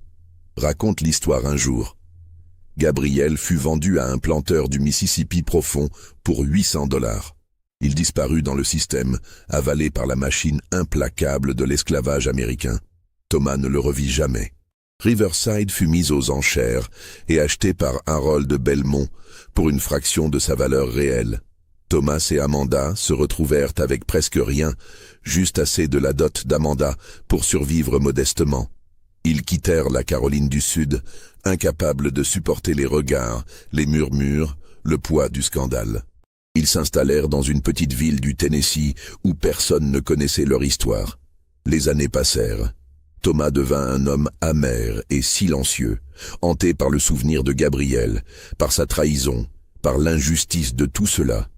Raconte l'histoire un jour. Gabriel fut vendu à un planteur du Mississippi profond pour 800 $. Il disparut dans le système, avalé par la machine implacable de l'esclavage américain. Thomas ne le revit jamais. Riverside fut mise aux enchères et achetée par Harold Belmont pour une fraction de sa valeur réelle. Thomas et Amanda se retrouvèrent avec presque rien, juste assez de la dot d'Amanda pour survivre modestement. Ils quittèrent la Caroline du Sud, incapables de supporter les regards, les murmures, le poids du scandale. Ils s'installèrent dans une petite ville du Tennessee où personne ne connaissait leur histoire. Les années passèrent. Thomas devint un homme amer et silencieux, hanté par le souvenir de Gabriel, par sa trahison, par l'injustice de tout cela.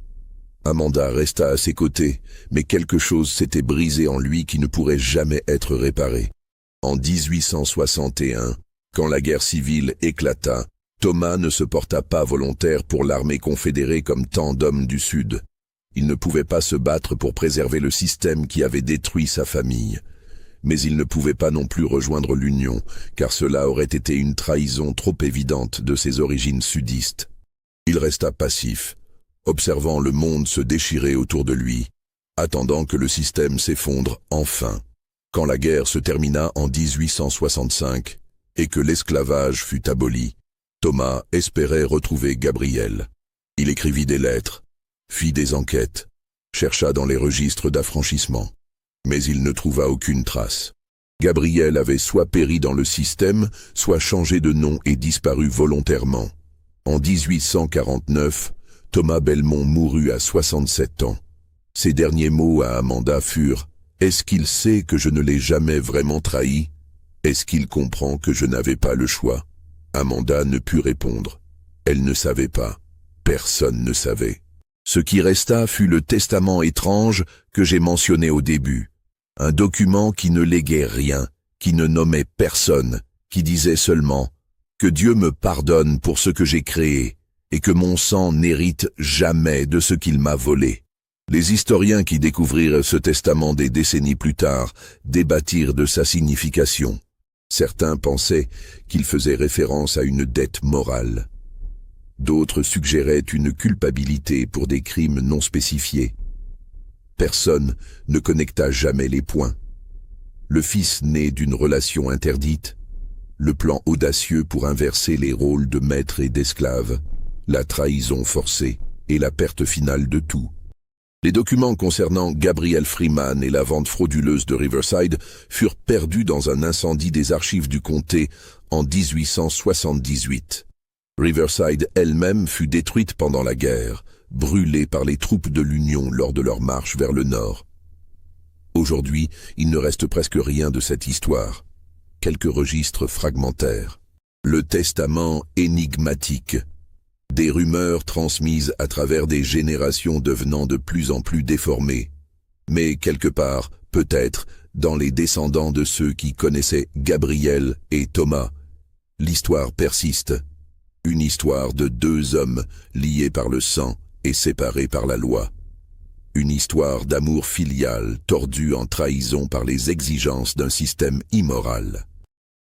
Amanda resta à ses côtés, mais quelque chose s'était brisé en lui qui ne pourrait jamais être réparé. En 1861, quand la guerre civile éclata, Thomas ne se porta pas volontaire pour l'armée confédérée comme tant d'hommes du Sud. Il ne pouvait pas se battre pour préserver le système qui avait détruit sa famille. Mais il ne pouvait pas non plus rejoindre l'Union, car cela aurait été une trahison trop évidente de ses origines sudistes. Il resta passif, observant le monde se déchirer autour de lui, attendant que le système s'effondre enfin. Quand la guerre se termina en 1865 et que l'esclavage fut aboli, Thomas espérait retrouver Gabriel. Il écrivit des lettres, fit des enquêtes, chercha dans les registres d'affranchissement. Mais il ne trouva aucune trace. Gabriel avait soit péri dans le système, soit changé de nom et disparu volontairement. En 1849, Thomas Belmont mourut à 67 ans. Ses derniers mots à Amanda furent « Est-ce qu'il sait que je ne l'ai jamais vraiment trahi? Est-ce qu'il comprend que je n'avais pas le choix ?» Amanda ne put répondre. Elle ne savait pas. Personne ne savait. Ce qui resta fut le testament étrange que j'ai mentionné au début. Un document qui ne léguait rien, qui ne nommait personne, qui disait seulement « Que Dieu me pardonne pour ce que j'ai créé et que mon sang n'hérite jamais de ce qu'il m'a volé. » Les historiens qui découvrirent ce testament des décennies plus tard débattirent de sa signification. Certains pensaient qu'il faisait référence à une dette morale. D'autres suggéraient une culpabilité pour des crimes non spécifiés. Personne ne connecta jamais les points. Le fils né d'une relation interdite, le plan audacieux pour inverser les rôles de maître et d'esclave, la trahison forcée et la perte finale de tout. Les documents concernant Gabriel Freeman et la vente frauduleuse de Riverside furent perdus dans un incendie des archives du comté en 1878. Riverside elle-même fut détruite pendant la guerre, brûlée par les troupes de l'Union lors de leur marche vers le nord. Aujourd'hui, il ne reste presque rien de cette histoire. Quelques registres fragmentaires. Le testament énigmatique. Des rumeurs transmises à travers des générations devenant de plus en plus déformées. Mais quelque part, peut-être, dans les descendants de ceux qui connaissaient Gabriel et Thomas, l'histoire persiste. Une histoire de deux hommes liés par le sang et séparés par la loi. Une histoire d'amour filial tordue en trahison par les exigences d'un système immoral.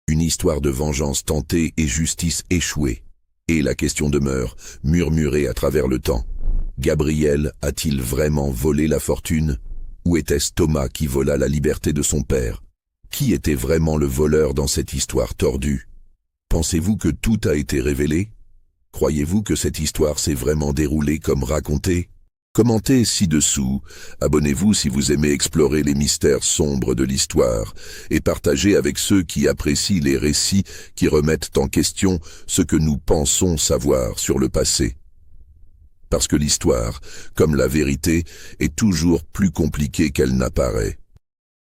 Une histoire de vengeance tentée et justice échouée. Et la question demeure, murmurée à travers le temps. Gabriel a-t-il vraiment volé la fortune? Ou était-ce Thomas qui vola la liberté de son père? Qui était vraiment le voleur dans cette histoire tordue? Pensez-vous que tout a été révélé? Croyez-vous que cette histoire s'est vraiment déroulée comme racontée? Commentez ci-dessous, abonnez-vous si vous aimez explorer les mystères sombres de l'histoire et partagez avec ceux qui apprécient les récits qui remettent en question ce que nous pensons savoir sur le passé. Parce que l'histoire, comme la vérité, est toujours plus compliquée qu'elle n'apparaît.